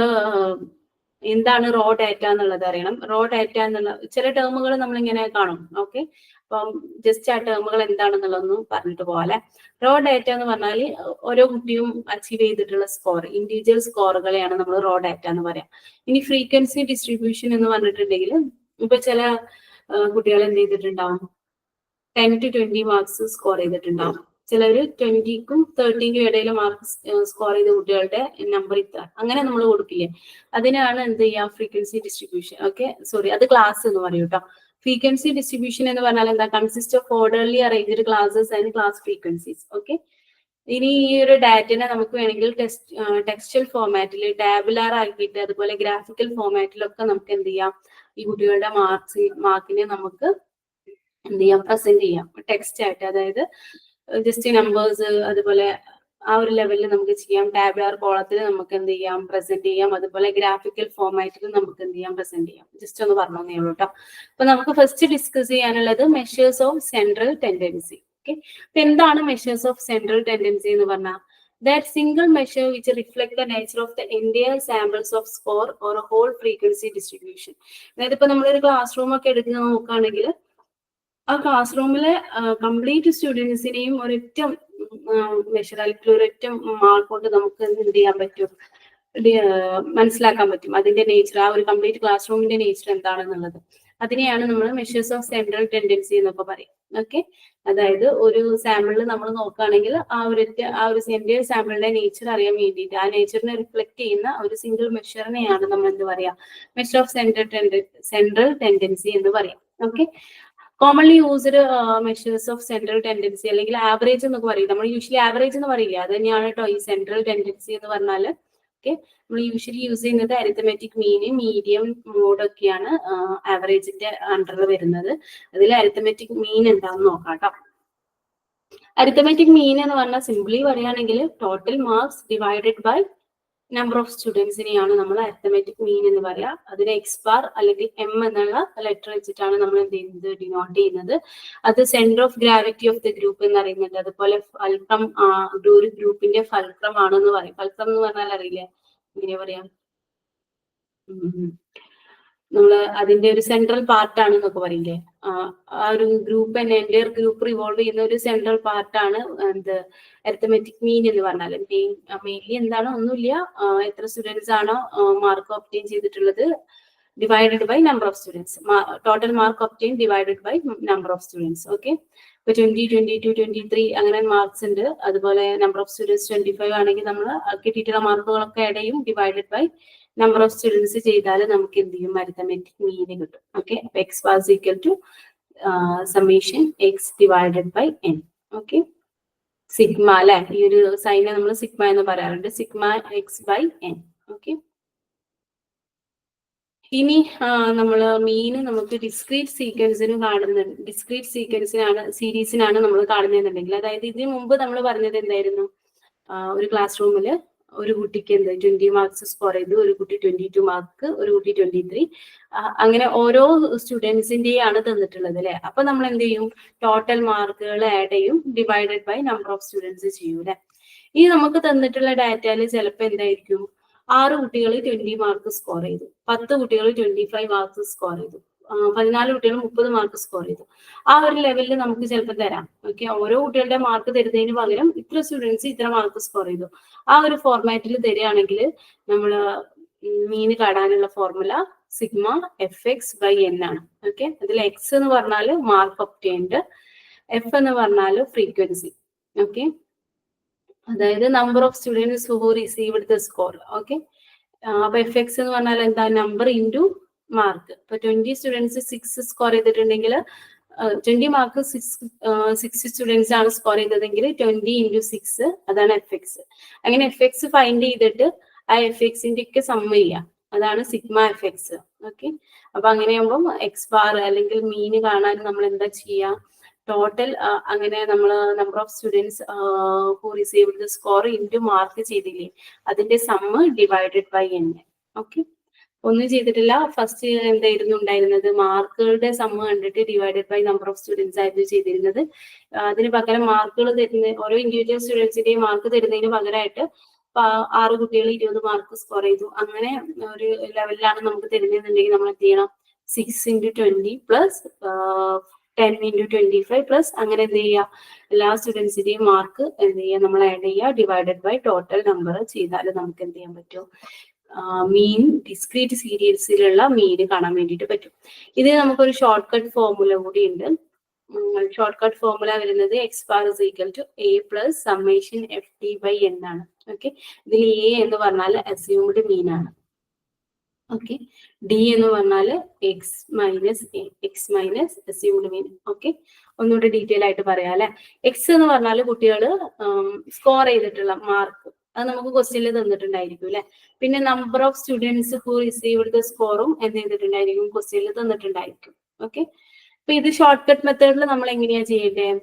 എന്താണ് റോ ഡാറ്റ എന്നുള്ളത് അറിയണം. റോ ഡാറ്റ എന്നുള്ള ചില ടേമുകൾ നമ്മൾ ഇങ്ങനെ കാണും. ഓക്കെ, അപ്പം ജസ്റ്റ് ആ ടേമുകൾ എന്താണെന്നുള്ളതൊന്നും പറഞ്ഞിട്ട് പോലെ. റോ ഡാറ്റ എന്ന് പറഞ്ഞാൽ ഓരോ കുട്ടിയും അച്ചീവ് ചെയ്തിട്ടുള്ള സ്കോർ, ഇൻഡിവിജ്വൽ സ്കോറുകളെയാണ് നമ്മൾ റോ ഡാറ്റ എന്ന് പറയാം. ഇനി ഫ്രീക്വൻസി ഡിസ്ട്രിബ്യൂഷൻ എന്ന് പറഞ്ഞിട്ടുണ്ടെങ്കിൽ ഇപ്പൊ ചില കുട്ടികൾ എന്ത് ചെയ്തിട്ടുണ്ടാവും? 10 to 20 മാർക്സ് സ്കോർ ചെയ്തിട്ടുണ്ടാവും. ചിലര് 20ക്കും 30ക്കും ഇടയിൽ മാർക്ക് സ്കോർ ചെയ്ത കുട്ടികളുടെ നമ്പർ ഇത്ര, അങ്ങനെ നമ്മൾ കൊടുക്കില്ലേ? അതിനാണ് എന്ത് ചെയ്യുക? Frequency distribution. ഓക്കെ, സോറി, അത് ക്ലാസ് എന്ന് പറയും കേട്ടോ. ഫ്രീക്വൻസി ഡിസ്ട്രിബ്യൂഷൻ എന്ന് പറഞ്ഞാൽ എന്താ? Consist of orderly arranged classes and class frequencies. Okay, ഇനി ഈ ഒരു ഡാറ്റനെ നമുക്ക് വേണമെങ്കിൽ ടെക്സ്റ്റൽ ഫോർമാറ്റിൽ, ടാബുലാർ ആക്കിയിട്ട്, അതുപോലെ ഗ്രാഫിക്കൽ ഫോർമാറ്റിലൊക്കെ നമുക്ക് എന്ത് ചെയ്യാം? ഈ കുട്ടികളുടെ മാർക്കിനെ നമുക്ക് എന്ത് ചെയ്യാം? പ്രസന്റ് ചെയ്യാം ടെക്സ്റ്റ് ആയിട്ട്. അതായത് ജസ്റ്റ് നമ്പേഴ്സ്, അതുപോലെ ആ ഒരു ലെവലിൽ നമുക്ക് ചെയ്യാം. ടാബുലാർ കോളത്തിൽ നമുക്ക് എന്ത് ചെയ്യാം, പ്രസന്റ് ചെയ്യാം. അതുപോലെ ഗ്രാഫിക്കൽ ഫോർമാറ്റിൽ നമുക്ക് എന്ത് ചെയ്യാം, പ്രസന്റ് ചെയ്യാം. ജസ്റ്റ് ഒന്ന് പറഞ്ഞേ ഉള്ളൂ കേട്ടോ. അപ്പൊ നമുക്ക് ഫസ്റ്റ് ഡിസ്കസ് ചെയ്യാനുള്ളത് measures of central tendency. Okay, അപ്പൊ എന്താണ് മെഷേഴ്സ് ഓഫ് സെൻട്രൽ ടെൻഡൻസി എന്ന് പറഞ്ഞാൽ? That single measure which reflect the nature of the entire samples of score or a whole frequency distribution. അതായത് ഇപ്പൊ നമ്മളൊരു ക്ലാസ് റൂം ഒക്കെ എടുക്കുന്ന നോക്കുകയാണെങ്കിൽ ആ ക്ലാസ് റൂമിലെ കംപ്ലീറ്റ് സ്റ്റുഡൻസിനെയും ഒരൊറ്റ മെഷർ അല്ലെങ്കിൽ ഒരൊറ്റ മാർക്ക് കൊണ്ട് നമുക്ക് എന്ത് ചെയ്യാൻ പറ്റും, മനസ്സിലാക്കാൻ പറ്റും അതിന്റെ നേച്ചർ, ആ ഒരു കംപ്ലീറ്റ് ക്ലാസ് റൂമിന്റെ നേച്ചർ എന്താണെന്നുള്ളത്. അതിനെയാണ് നമ്മൾ മെഷേഴ്സ് ഓഫ് സെൻട്രൽ ടെൻഡൻസി എന്നൊക്കെ പറയും. ഓക്കെ, അതായത് ഒരു സാമ്പിളിൽ നമ്മൾ നോക്കുകയാണെങ്കിൽ ആ ഒരു എൻറ്റയർ സാമ്പിളിന്റെ നേച്ചർ അറിയാൻ വേണ്ടിയിട്ട്, ആ നേച്ചറിനെ റിഫ്ലക്ട് ചെയ്യുന്ന ഒരു സിംഗിൾ മെഷറിനെയാണ് നമ്മൾ എന്ത് പറയാ, മെഷർ ഓഫ് സെൻട്രൽ ടെൻഡൻസി എന്ന് പറയാം. Okay, commonly used measures of central tendency അല്ലെങ്കിൽ ആവറേജ് എന്നൊക്കെ പറയും. നമ്മൾ യൂഷ്വലി ആവറേജ് എന്ന് പറയില്ല, അത് തന്നെയാണ് കേട്ടോ ഈ സെൻട്രൽ ടെൻഡൻസി എന്ന് പറഞ്ഞാല്. ഓക്കെ, നമ്മൾ യൂഷ്വലി യൂസ് ചെയ്യുന്നത് അരിത്തമെറ്റിക് മീൻ, മീഡിയം, മോഡ് ഒക്കെയാണ് ആവറേജിന്റെ അണ്ടറിൽ വരുന്നത്. അതിൽ അരിത്തമെറ്റിക് മീൻ എന്താണെന്ന് നോക്കാം കേട്ടോ. അരിത്തമെറ്റിക് മീൻ എന്ന് പറഞ്ഞാൽ സിംപ്ലി പറയുകയാണെങ്കിൽ total marks divided by number of സ്റ്റുഡൻസിനെയാണ് നമ്മൾ അരിത്തമെറ്റിക് മീൻ എന്ന് പറയാ. അതിന് എക്സ് ബാർ അല്ലെങ്കിൽ എം എന്നുള്ള ലെറ്റർ വെച്ചിട്ടാണ് നമ്മൾ എന്ത് ചെയ്യുന്നത്, ഡിനോട്ട് ചെയ്യുന്നത്. അത് centre of gravity of the group എന്ന് അറിയുന്നുണ്ട്. അതുപോലെ ഫൽക്രം, ഒരു ഗ്രൂപ്പിന്റെ ഫൽക്രം ആണെന്ന് പറയും. ഫൽക്രം എന്ന് പറഞ്ഞാൽ അറിയില്ലേ, എങ്ങനെയാ പറയാ, നമ്മള് അതിന്റെ ഒരു സെൻട്രൽ പാർട്ടാണ് എന്നൊക്കെ പറയില്ലേ, ആ ഒരു ഗ്രൂപ്പ് തന്നെ എൻ്റയർ ഗ്രൂപ്പ് റിവോൾവ് ചെയ്യുന്ന ഒരു സെൻട്രൽ പാർട്ടാണ് എന്ത്, അരിത്തമെറ്റിക് മീൻ എന്ന് പറഞ്ഞാൽ. മെയിൻലി എന്താണ്, ഒന്നുമില്ല, എത്ര സ്റ്റുഡൻസ് ആണോ മാർക്ക് ഒബ്റ്റെയിൻ ചെയ്തിട്ടുള്ളത് divided by number of students, total mark obtain divided by number of students. Okay, ഇപ്പൊ 20, 22, 23 അങ്ങനെ മാർക്സ് ഉണ്ട്. അതുപോലെ നമ്പർ ഓഫ് സ്റ്റുഡൻസ് 25 ആണെങ്കിൽ നമ്മൾ കിട്ടിയിട്ടുള്ള മാർക്കുകളൊക്കെ ആഡ് ചെയ്യും, divided by number of students ചെയ്താൽ നമുക്ക് എന്ത് ചെയ്യും, അരിത്തമെറ്റിക് മീൻ കിട്ടും. ഓക്കെ, അപ്പൊ x was equal to summation x divided by n. Okay, sigma അല്ലെ, ഈ ഒരു സൈനെ നമ്മൾ സിഗ്മ എന്ന് പറയാറുണ്ട്, sigma x by n. Okay, ഇനി നമ്മൾ മീന് നമുക്ക് ഡിസ്ക്രീറ്റ് സീക്വൻസിന് കാണുന്നുണ്ട്, ഡിസ്ക്രീറ്റ് സീരീസിനാണ് നമ്മൾ കാണുന്നതെന്നുണ്ടെങ്കിൽ, അതായത് ഇതിനു മുമ്പ് നമ്മൾ പറഞ്ഞത് എന്തായിരുന്നു, ഒരു ക്ലാസ് റൂമില് ഒരു കുട്ടിക്ക് എന്ത് 20 മാർക്സ് സ്കോർ ചെയ്തു, ഒരു കുട്ടി 22 മാർക്ക്, ഒരു കുട്ടി 23, അങ്ങനെ ഓരോ സ്റ്റുഡൻസിന്റെയാണ് തന്നിട്ടുള്ളത് അല്ലെ. അപ്പൊ നമ്മൾ എന്ത് ചെയ്യും, ടോട്ടൽ മാർക്കുകൾ ആഡ് ചെയ്യും, divided by number of students ചെയ്യും അല്ലെ. ഈ നമുക്ക് തന്നിട്ടുള്ള ഡാറ്റയിൽ ചിലപ്പോൾ എന്തായിരിക്കും, 6 കുട്ടികൾ 20 മാർക്ക് സ്കോർ ചെയ്തു, 10 കുട്ടികൾ 25 മാർക്ക് സ്കോർ ചെയ്തു, 14 കുട്ടികൾ 30 മാർക്ക് സ്കോർ ചെയ്തു. ആ ഒരു ലെവലിൽ നമുക്ക് ചിലപ്പോൾ തരാം. ഓക്കെ, ഓരോ കുട്ടികളുടെ മാർക്ക് തരുന്നതിന് പകരം ഇത്ര സ്റ്റുഡൻസ് ഇത്ര മാർക്ക് സ്കോർ ചെയ്തു, ആ ഒരു ഫോർമാറ്റിൽ തരികയാണെങ്കിൽ നമ്മൾ മീന് കാണാനുള്ള formula sigma f x by n ആണ്. ഓക്കെ, അതിൽ എക്സ് എന്ന് പറഞ്ഞാൽ മാർക്ക് ഒബ്റ്റെയിൻഡ്, എഫ് എന്ന് പറഞ്ഞാൽ ഫ്രീക്വൻസി. ഓക്കെ, അതായത് number of students who received the score. Okay, അപ്പൊ എഫ് എക്സ് എന്ന് പറഞ്ഞാൽ എന്താ, നമ്പർ ഇൻറ്റു മാർക്ക്. ഇപ്പൊ 20 സ്റ്റുഡൻസ് 6 സ്കോർ ചെയ്തിട്ടുണ്ടെങ്കിൽ 20 മാർക്ക് 6 സ്റ്റുഡൻസ് ആണ് സ്കോർ ചെയ്തതെങ്കിൽ 20 ഇൻറ്റു 6 അതാണ് എഫ് എക്സ്. അങ്ങനെ എഫ് എക്സ് ഫൈൻഡ് ചെയ്തിട്ട് ആ എഫ് എക്സിന്റെ ഒക്കെ സമ്മ ചെയ്യാം, അതാണ് സിഗ്മ എഫ് എക്സ്. ഓക്കെ, അപ്പൊ അങ്ങനെയാകുമ്പോൾ എക്സ് ബാർ അല്ലെങ്കിൽ മീന് കാണാൻ നമ്മൾ എന്താ ചെയ്യാ, ടോട്ടൽ അങ്ങനെ നമ്മൾ number of students who received the score into mark ചെയ്തില്ലേ, അതിന്റെ sum divided by n. Okay, ഒന്നും ചെയ്തിട്ടില്ല, ഫസ്റ്റ് എന്തായിരുന്നു ഉണ്ടായിരുന്നത്, മാർക്കുകളുടെ സമ്മ് കണ്ടിട്ട് divided by number of students ആയിരുന്നു ചെയ്തിരുന്നത്. അതിന് പകരം മാർക്കുകൾ തരുന്ന ഓരോ ഇൻഡിവിജ്വൽ സ്റ്റുഡൻസിന്റെയും മാർക്ക് തരുന്നതിന് പകരമായിട്ട് 6 കുട്ടികൾ 20 മാർക്ക് സ്കോർ ചെയ്തു, അങ്ങനെ ഒരു ലെവലിലാണ് നമുക്ക് തരുന്നതെന്നുണ്ടെങ്കിൽ നമ്മൾ എന്ത് ചെയ്യണം, 6 ഇൻറ്റു 20 പ്ലസ് 10 ഇൻറ്റു 25 പ്ലസ് അങ്ങനെ എന്ത് ചെയ്യുക, എല്ലാ സ്റ്റുഡൻസിന്റെയും മാർക്ക് എന്ത് ചെയ്യുക, നമ്മൾ ആഡ് ചെയ്യുക, ഡിവൈഡഡ് ബൈ ടോട്ടൽ നമ്പർ ചെയ്താൽ നമുക്ക് എന്ത് ചെയ്യാൻ പറ്റും, മീൻ ഡിസ്ക്രീറ്റ് സീരീസിലുള്ള മീൻ കാണാൻ വേണ്ടിയിട്ട് പറ്റും. ഇതിന് നമുക്കൊരു ഷോർട്ട് കട്ട് ഫോർമുല കൂടി ഉണ്ട്. ഷോർട്ട് കട്ട് ഫോർമുല വരുന്നത് x bar is equal to A plus summation f t by n ആണ്. ഓക്കെ, ഇതിൽ എ എന്ന് പറഞ്ഞാൽ അസ്യൂംഡ് മീൻ ആണ്. ഓക്കെ, ഡി എന്ന് പറഞ്ഞാൽ x minus assumed mean. Okay, ഒന്നുകൂടി ഡീറ്റെയിൽ ആയിട്ട് പറയാം അല്ലെ. എക്സ് എന്ന് പറഞ്ഞാൽ കുട്ടികൾ സ്കോർ ചെയ്തിട്ടുള്ള മാർക്ക്, അത് നമുക്ക് ക്വസ്റ്റ്യനിൽ തന്നിട്ടുണ്ടായിരിക്കും അല്ലെ. പിന്നെ number of students who received the സ്കോറും എന്ത് ചെയ്തിട്ടുണ്ടായിരിക്കും, ക്വസ്റ്റ്യനിൽ തന്നിട്ടുണ്ടായിരിക്കും. ഓക്കെ, അപ്പൊ ഇത് ഷോർട്ട് കട്ട് മെത്തേഡിൽ നമ്മൾ എങ്ങനെയാ ചെയ്യേണ്ടത്,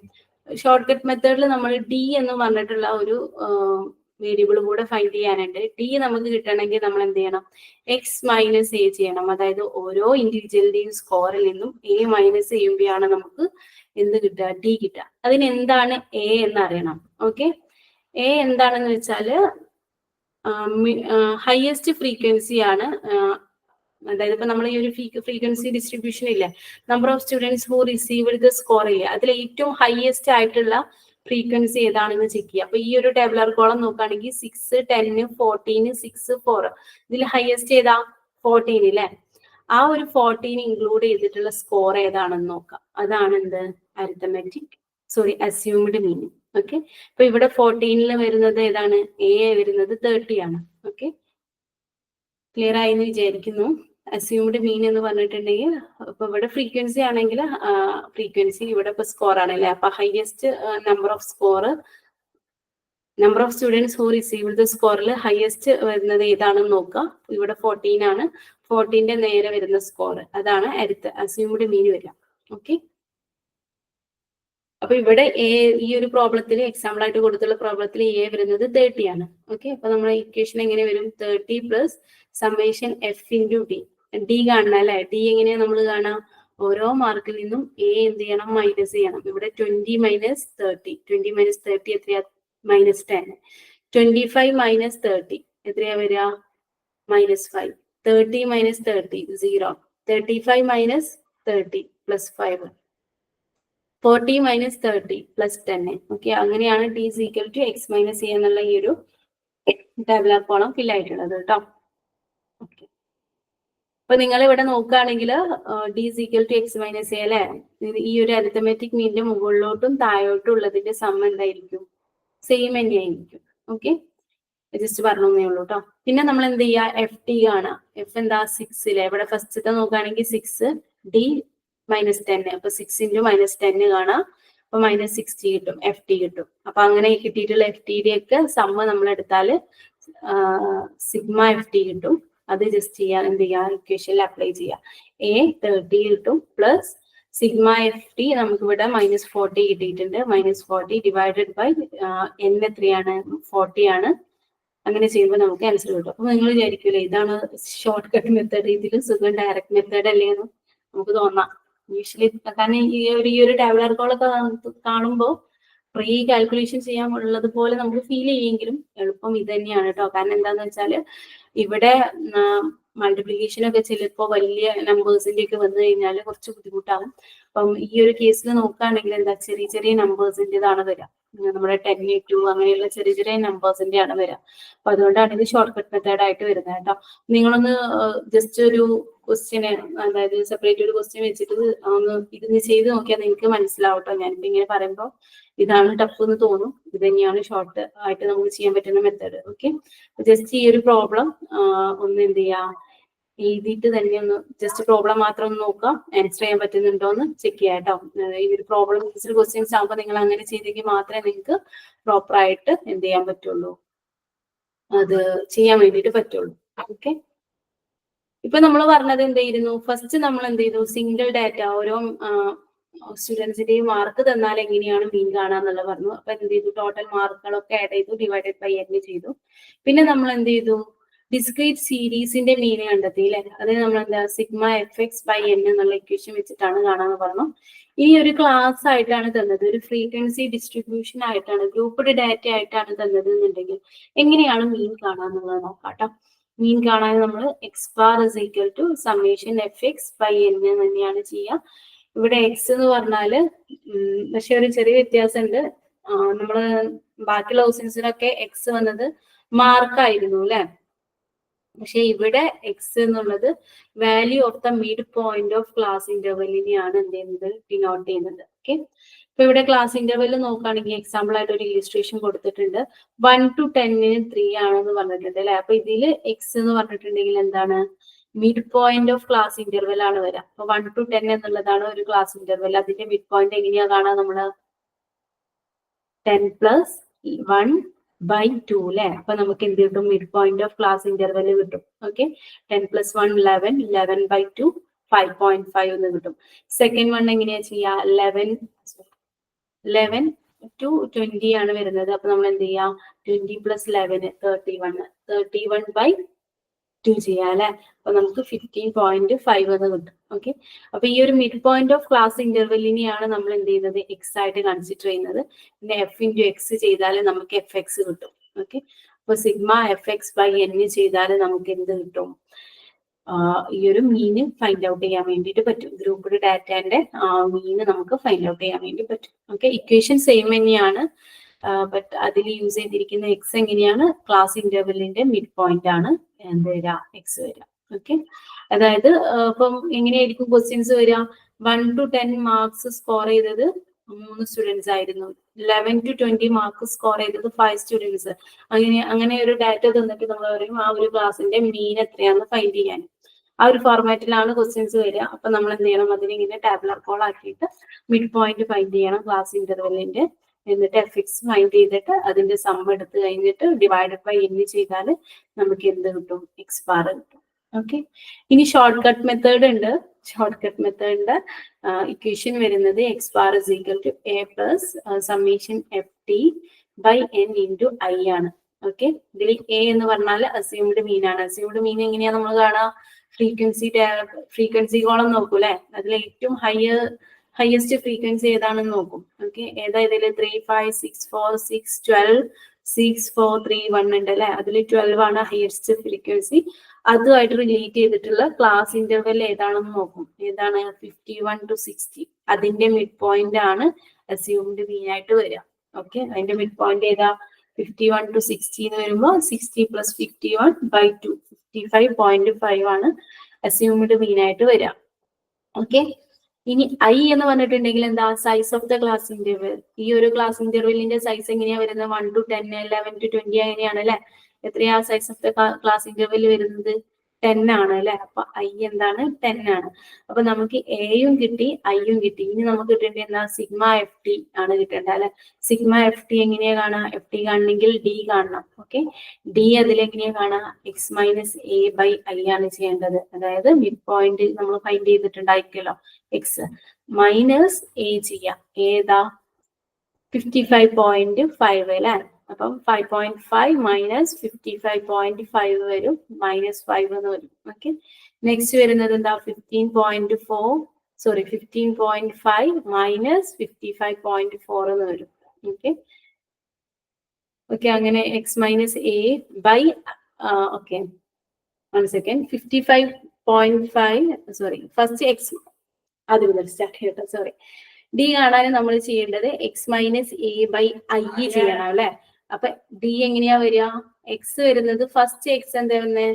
ഷോർട്ട് കട്ട് മെത്തേഡിൽ നമ്മൾ ഡി എന്ന് പറഞ്ഞിട്ടുള്ള ഒരു വേരിയബിൾ കൂടെ ഫൈൻഡ് ചെയ്യാനുണ്ട്. ഡി നമുക്ക് കിട്ടണമെങ്കിൽ നമ്മൾ എന്ത് ചെയ്യണം? എക്സ് മൈനസ് എ ചെയ്യണം. അതായത് ഓരോ ഇൻഡിവിജ്വലിന്റെയും സ്കോറിൽ നിന്നും എ മൈനസ് ചെയ്യുമ്പോഴാണ് നമുക്ക് എന്ത് കിട്ടുക? ഡി കിട്ടുക. അതിന് എന്താണ് എ എന്ന് അറിയണം. ഓക്കെ, എ എന്താണെന്ന് വെച്ചാല് ഹയസ്റ്റ് ഫ്രീക്വൻസി ആണ്. അതായത് ഇപ്പൊ നമ്മൾ ഈ ഒരു ഫ്രീക്വൻസി ഡിസ്ട്രിബ്യൂഷൻ ഇല്ലേ, number of students who received the score ഇല്ലേ, അതിൽ ഏറ്റവും ഹയസ്റ്റ് ആയിട്ടുള്ള ഫ്രീക്വൻസി ഏതാണെന്ന് ചെക്ക് ചെയ്യുക. അപ്പൊ ഈ ഒരു ടേബിളർ കോളം നോക്കുകയാണെങ്കിൽ 6, 10, 14, 6, 4 ഇതിൽ ഹയസ്റ്റ് ഏതാ? 14 അല്ലേ. ആ ഒരു 14 ഇൻക്ലൂഡ് ചെയ്തിട്ടുള്ള സ്കോർ ഏതാണെന്ന് നോക്കാം. അതാണ് എന്ത്? Assumed meaning. ഓക്കെ, അപ്പൊ ഇവിടെ 14 വരുന്നത് ഏതാണ്? എ വരുന്നത് 30 ആണ്. ഓക്കെ, ക്ലിയർ ആയി എന്ന് വിചാരിക്കുന്നു. അസ്യൂംഡ് മീൻ എന്ന് പറഞ്ഞിട്ടുണ്ടെങ്കിൽ ഇപ്പൊ ഇവിടെ ഫ്രീക്വൻസി ആണെങ്കിൽ ഫ്രീക്വൻസി, ഇവിടെ ഇപ്പൊ സ്കോർ ആണല്ലേ. അപ്പൊ highest number of students who received the സ്കോറിൽ ഹയസ്റ്റ് വരുന്നത് ഏതാണെന്ന് നോക്കുക. ഇവിടെ 14 ആണ്. 14ന്റെ നേരെ വരുന്ന സ്കോർ അതാണ് അസ്യൂംഡ് മീൻ വരിക. ഓക്കെ, അപ്പൊ ഇവിടെ എ, ഈ ഒരു പ്രോബ്ലത്തിൽ എക്സാമ്പിൾ ആയിട്ട് കൊടുത്തുള്ള പ്രോബ്ലത്തിൽ എ വരുന്നത് 30 ആണ്. ഓക്കെ, അപ്പൊ നമ്മുടെ ഇക്വേഷൻ എങ്ങനെ വരും? 30 plus summation F into D. D കാണണം അല്ലെ. ഡി എങ്ങനെയാ നമ്മൾ കാണാം? ഓരോ മാർക്കിൽ നിന്നും എ എന്ത് ചെയ്യണം? മൈനസ് ചെയ്യണം. ഇവിടെ 20 മൈനസ് 30. 20 മൈനസ് 30 എത്രയാ? -10. 25 മൈനസ് 30 എത്രയാ വരിക? -5. 30 minus 30 0. 35 minus 30 plus 5. 40 minus 30 plus 10. Okay, അങ്ങനെയാണ് d is equal to x minus a എന്നുള്ള ഈ ഒരു ടാബുലാർ കോളം ഫിൽ ആയിട്ടുള്ളത് കേട്ടോ. ഓക്കെ, അപ്പൊ നിങ്ങൾ ഇവിടെ നോക്കുകയാണെങ്കിൽ d is equal to x minus A അല്ലെ. ഈ ഒരു അരിത്തമെറ്റിക് മീനിന്റെ മുകളിലോട്ടും താഴോട്ടും ഉള്ളതിന്റെ സം എന്തായിരിക്കും? സെയിം തന്നെയായിരിക്കും. ഓക്കെ, ജസ്റ്റ് പറഞ്ഞേ ഉള്ളൂ കേട്ടോ. പിന്നെ നമ്മൾ എന്ത് ചെയ്യുക? എഫ് ടി കാണാം. എഫ് എന്താ? 6 ഇവിടെ ഫസ്റ്റത്തെ നോക്കുകയാണെങ്കിൽ 6, ഡി -10. അപ്പൊ 6 ഇൻറ്റു -10 കാണാം. അപ്പൊ -60 കിട്ടും, എഫ് ടി കിട്ടും. അപ്പൊ അങ്ങനെ കിട്ടിയിട്ടുള്ള എഫ് ടിയുടെ ഒക്കെ സമ്മ നമ്മൾ എടുത്താൽ സിഗ്മ എഫ് ടി കിട്ടും. അത് ജസ്റ്റ് ചെയ്യാൻ എന്ത് ചെയ്യുക? ഇക്വേഷനിൽ അപ്ലൈ ചെയ്യുക. എ 30 കിട്ടും പ്ലസ് സിഗ്മ എഫ് ടി നമുക്ക് ഇവിടെ -40 കിട്ടിയിട്ടുണ്ട്. -40 ഡിവൈഡഡ് ബൈ എൻ എത്രയാണ്? 40 ആണ്. അങ്ങനെ ചെയ്യുമ്പോൾ നമുക്ക് ആൻസർ കിട്ടും. അപ്പൊ നിങ്ങൾ വിചാരിക്കൂലേ ഇതാണ് ഷോർട്ട് കട്ട് മെത്തേഡ്, ഇതിൽ സുഖം ഡയറക്റ്റ് മെത്തേഡ് അല്ലേന്ന് നമുക്ക് തോന്നാം. യൂഷ്വലി കാരണം ഈ ഒരു ടാബുലാർ കോളൊക്കെ കാണുമ്പോൾ പ്രീ കാൽക്കുലേഷൻ ചെയ്യാൻ ഉള്ളത് പോലെ നമുക്ക് ഫീൽ ചെയ്യെങ്കിലും എളുപ്പം ഇത് തന്നെയാണ് കേട്ടോ. കാരണം എന്താന്ന് വെച്ചാല് ഇവിടെ മൾട്ടിപ്ലിക്കേഷൻ ഒക്കെ ചിലപ്പോൾ വലിയ നമ്പേഴ്സിന്റെ ഒക്കെ വന്നു കഴിഞ്ഞാൽ കുറച്ച് ബുദ്ധിമുട്ടാകും. അപ്പം ഈ ഒരു കേസിൽ നോക്കുകയാണെങ്കിൽ എന്താ ചെറിയ ചെറിയ നമ്പേഴ്സിൻ്റെതാണ് വരിക. നമ്മുടെ 10, 2 അങ്ങനെയുള്ള ചെറിയ ചെറിയ നമ്പേഴ്സിന്റെ ആണ് വരിക. അപ്പൊ അതുകൊണ്ടാണ് ഇത് ഷോർട്ട് കട്ട് മെത്തേഡ് ആയിട്ട് വരുന്നത് കേട്ടോ. നിങ്ങളൊന്ന് ജസ്റ്റ് ഒരു ക്വസ്റ്റ്യന്, അതായത് സെപ്പറേറ്റ് ഒരു ക്വസ്റ്റ്യൻ വെച്ചിട്ട് ഒന്ന് ഇതൊന്ന് ചെയ്ത് നോക്കിയാൽ നിങ്ങൾക്ക് മനസ്സിലാവും കേട്ടോ. ഞാനിപ്പോ ഇങ്ങനെ പറയുമ്പോൾ ഇതാണ് ടഫ് എന്ന് തോന്നും. ഇത് തന്നെയാണ് ഷോർട്ട് ആയിട്ട് നമുക്ക് ചെയ്യാൻ പറ്റുന്ന മെത്തേഡ്. ഓക്കെ, ജസ്റ്റ് ഈ ഒരു പ്രോബ്ലം ഒന്ന് എന്ത് ചെയ്യാം? എഴുതിയിട്ട് തന്നെ ഒന്ന് ജസ്റ്റ് പ്രോബ്ലം മാത്രം ഒന്ന് നോക്കാം, ആൻസർ ചെയ്യാൻ പറ്റുന്നുണ്ടോ എന്ന് ചെക്ക് ചെയ്യാം കേട്ടോ. ഈ ഒരു പ്രോബ്ലം ക്വസ്റ്റ്യൻസ് ആകുമ്പോൾ നിങ്ങൾ അങ്ങനെ ചെയ്തെങ്കിൽ മാത്രമേ നിങ്ങൾക്ക് പ്രോപ്പർ ആയിട്ട് എന്ത് ചെയ്യാൻ പറ്റുള്ളൂ, അത് ചെയ്യാൻ വേണ്ടിയിട്ട് പറ്റുള്ളൂ. ഓക്കെ, ഇപ്പൊ നമ്മൾ പറഞ്ഞത് എന്തായിരുന്നു? ഫസ്റ്റ് നമ്മൾ എന്ത് ചെയ്തു? സിംഗിൾ ഡാറ്റ ഓരോ സ്റ്റുഡൻസിന്റെയും മാർക്ക് തന്നാൽ എങ്ങനെയാണ് മീൻ കാണാന്നുള്ളത് പറഞ്ഞു. അപ്പൊ എന്ത് ചെയ്തു? ടോട്ടൽ മാർക്കുകളൊക്കെ ആഡ് ചെയ്തു, ഡിവൈഡഡ് ബൈ n ചെയ്തു. പിന്നെ നമ്മൾ എന്ത് ചെയ്തു? ഡിസ്ക്രീറ്റ് സീരീസിന്റെ മീൻ കണ്ടെത്തി അല്ലെ. അത് നമ്മൾ എന്താ? Sigma f x by n എന്നുള്ള ഇക്വേഷൻ വെച്ചിട്ടാണ് കാണാന്ന് പറഞ്ഞു. ഈ ഒരു ക്ലാസ് ആയിട്ടാണ് തന്നത്, ഒരു ഫ്രീക്വൻസി ഡിസ്ട്രിബ്യൂഷൻ ആയിട്ടാണ്, ഗ്രൂപ്പ്ഡ് ഡാറ്റ ആയിട്ടാണ് തന്നത് എന്നുണ്ടെങ്കിൽ എങ്ങനെയാണ് മീൻ കാണാന്നുള്ളത് നോക്കാട്ടോ. മീൻ കാണാൻ നമ്മൾ x bar is equal to summation f x by n തന്നെയാണ് ചെയ്യുക. ഇവിടെ എക്സ് എന്ന് പറഞ്ഞാല് പക്ഷെ ഒരു ചെറിയ വ്യത്യാസമുണ്ട്. നമ്മള് ബാക്കിയുള്ള ക്വസ്റ്റ്യൻസിനൊക്കെ എക്സ് വന്നത് മാർക്കായിരുന്നു അല്ലെ. പക്ഷെ ഇവിടെ എക്സ് എന്നുള്ളത് value of the mid point of class ഇന്റർവെല്ലിനെയാണ് എന്ത് ചെയ്യുന്നത്? ഡിനോട്ട് ചെയ്യുന്നത്. ഓക്കെ, ഇപ്പൊ ഇവിടെ ക്ലാസ് ഇന്റർവെല് നോക്കുകയാണെങ്കിൽ എക്സാമ്പിൾ ആയിട്ട് ഒരു ഇലിസ്ട്രേഷൻ കൊടുത്തിട്ടുണ്ട്. 1 to 10 3 ആണെന്ന് പറഞ്ഞിട്ടുണ്ട് അല്ലെ. അപ്പൊ ഇതില് എക്സ് എന്ന് പറഞ്ഞിട്ടുണ്ടെങ്കിൽ എന്താണ്? Mid point of class interval ആണ് വരിക. അപ്പൊ 1 to 10 എന്നുള്ളതാണ് ഒരു ക്ലാസ് ഇന്റർവെൽ. അതിന്റെ മിഡ് പോയിന്റ് എങ്ങനെയാ കാണാ? നമ്മള് 10 plus 1/2 അല്ലെ. അപ്പൊ നമുക്ക് എന്ത് കിട്ടും? Mid point of class interval കിട്ടും. ഓക്കെ, 10 plus 1 11, 11/2 5.5 എന്ന് കിട്ടും. സെക്കൻഡ് വൺ എങ്ങനെയാ ചെയ്യാ? 11 11 to 20 ആണ് വരുന്നത്. അപ്പൊ നമ്മൾ എന്ത് ചെയ്യാം, 20 plus 11 31/2 ചെയ്യാം അല്ലെ. അപ്പൊ നമുക്ക് 15.5 എന്ന് കിട്ടും. ഓക്കെ, അപ്പൊ ഈ ഒരു മിഡ് പോയിന്റ് ഓഫ് ക്ലാസ് ഇന്റർവെല്ലിനെയാണ് നമ്മൾ എന്ത് ചെയ്യുന്നത്, എക്സ് ആയിട്ട് കൺസിഡർ ചെയ്യുന്നത്. പിന്നെ എഫ് ഇൻറ്റു എക്സ് ചെയ്താൽ നമുക്ക് എഫ് എക്സ് കിട്ടും. ഓക്കെ, അപ്പൊ sigma f x by n ചെയ്താൽ നമുക്ക് എന്ത് കിട്ടും, ഈ ഒരു മീന് ഫൈൻഡ് ഔട്ട് ചെയ്യാൻ വേണ്ടിയിട്ട് പറ്റും. ഗ്രൂപ്പ് ഡാറ്റാന്റെ മീന് നമുക്ക് ഫൈൻഡ് ഔട്ട് ചെയ്യാൻ വേണ്ടി പറ്റും. ഓക്കെ, ഇക്വേഷൻ സെയിം തന്നെയാണ്, ബട്ട് അതിൽ യൂസ് ചെയ്തിരിക്കുന്ന എക്സ് എങ്ങനെയാണ്, ക്ലാസ് ഇന്റർവെല്ലിന്റെ മിഡ് പോയിന്റ് ആണ് എന്ത് വരിക, എക്സ് വരിക. ഓക്കെ, അതായത് ഇപ്പം എങ്ങനെയായിരിക്കും ക്വസ്റ്റ്യൻസ് വരിക, 1 to 10 മാർക്സ് സ്കോർ ചെയ്തത് 3 സ്റ്റുഡൻസ് ആയിരുന്നു, 11 to 20 മാർക്ക് സ്കോർ ചെയ്തത് 5 സ്റ്റുഡൻസ്. അങ്ങനെ ഒരു ഡാറ്റ തന്നിട്ട് നമ്മൾ പറയും ആ ഒരു ക്ലാസിന്റെ മീൻ എത്രയാണെന്ന് ഫൈൻഡ് ചെയ്യാൻ. ആ ഒരു ഫോർമാറ്റിലാണ് ക്വസ്റ്റ്യൻസ് വരിക. അപ്പൊ നമ്മൾ എന്ത് ചെയ്യണം, അതിനിങ്ങനെ ടാബുലർ കോൾ ആക്കിയിട്ട് മിഡ് പോയിന്റ് ഫൈൻഡ് ചെയ്യണം ക്ലാസ് ഇന്റർവെല്ലിന്റെ. എന്നിട്ട് എഫ് എക്സ് ഫൈൻഡ് ചെയ്തിട്ട് അതിന്റെ സം എടുത്ത് കഴിഞ്ഞിട്ട് ഡിവൈഡഡ് ബൈ എൻ ചെയ്താൽ നമുക്ക് എന്ത് കിട്ടും, എക്സ് ബാർ കിട്ടും. ഓക്കെ, ഇനി ഷോർട്ട് കട്ട് മെത്തേഡ് ഉണ്ട്. ഷോർട്ട് കട്ട് മെത്തേഡിന്റെ ഇക്വേഷൻ വരുന്നത് x bar is equal to A plus summation f t by n into I ആണ്. ഓക്കെ, ഇതിൽ എ എന്ന് പറഞ്ഞാൽ അസ്യൂംഡ് മീൻ ആണ്. അസ്യൂംഡ് മീൻ എങ്ങനെയാ നമ്മൾ കാണാം, ഫ്രീക്വൻസി കോളം നോക്കൂ അല്ലെ, അതിൽ ഏറ്റവും ഹയസ്റ്റ് ഫ്രീക്വൻസി ഏതാണെന്ന് നോക്കും. ഓക്കെ, ഏതാ ഇതിൽ 3, 5, 6, 4, 6, 12, 6, 4, 3, 1 ഉണ്ട് അല്ലെ. അതിൽ 12 ആണ് ഹയസ്റ്റ് ഫ്രീക്വൻസി. അതുമായിട്ട് റിലേറ്റ് ചെയ്തിട്ടുള്ള ക്ലാസ് ഇന്റർവെൽ ഏതാണെന്ന് നോക്കും. ഏതാണ്, 51 to 60. അതിന്റെ മിഡ് പോയിന്റ് ആണ് അസ്യൂംഡ് മീൻ ആയിട്ട് വരിക. ഓക്കെ, അതിന്റെ മിഡ് പോയിന്റ് ഏതാ, 51 to 60 എന്ന് വരുമ്പോൾ 60 plus 51/2 55.5 ആണ് അസ്യൂംഡ് മീൻ ആയിട്ട് വരിക. ഓക്കെ, ഇനി ഐ എന്ന് പറഞ്ഞിട്ടുണ്ടെങ്കിൽ എന്താ, size of the class interval. ഈ ഒരു ക്ലാസ് ഇന്റർവെല്ലിന്റെ സൈസ് എങ്ങനെയാ വരുന്നത്, 1 to 10, 11 to 20 അങ്ങനെയാണ് അല്ലെ. എത്രയാ size of the class interval വരുന്നത്, 10 ആണ് അല്ലെ. അപ്പൊ ഐ എന്താണ്, 10 ആണ്. അപ്പൊ നമുക്ക് എയും കിട്ടി ഐയും കിട്ടി. ഇനി നമുക്ക് കിട്ടേണ്ടത് എന്താ, സിഗ്മ എഫ് ടി ആണ് കിട്ടേണ്ടത് അല്ലെ. സിഗ്മ എഫ് ടി എങ്ങനെയാ കാണാം, എഫ് ടി കാണണമെങ്കിൽ ഡി കാണണം. ഓക്കെ, ഡി അതിലെങ്ങനെയാ കാണാം, x minus A by I ആണ് ചെയ്യേണ്ടത്. അതായത് മിഡ് പോയിന്റ് നമ്മൾ ഫൈൻഡ് ചെയ്തിട്ടുണ്ടായിരിക്കുമല്ലോ, എക്സ് മൈനസ് എ ചെയ്യാം. ഏതാ, 55.5 അല്ലെ. അപ്പം 5.5 മൈനസ് 55.5 വരും, -5 എന്ന് വരും. ഓക്കെ, നെക്സ്റ്റ് വരുന്നത് എന്താ, 15.5 മൈനസ് 55.4 എന്ന് വരും. ഓക്കെ ഓക്കെ, അങ്ങനെ x minus A by okay 1 second, 55.5 sorry, first x ആദ്യം മുതൽ സ്റ്റാർട്ട് ചെയ്യട്ടെ, സോറി. ഡി കാണാൻ നമ്മൾ ചെയ്യേണ്ടത് x minus A by I ചെയ്യണം അല്ലെ. അപ്പൊ ഡി എങ്ങനെയാ വരിക, എക്സ് വരുന്നത് ഫസ്റ്റ് എക്സ് എന്താ വരുന്നത്,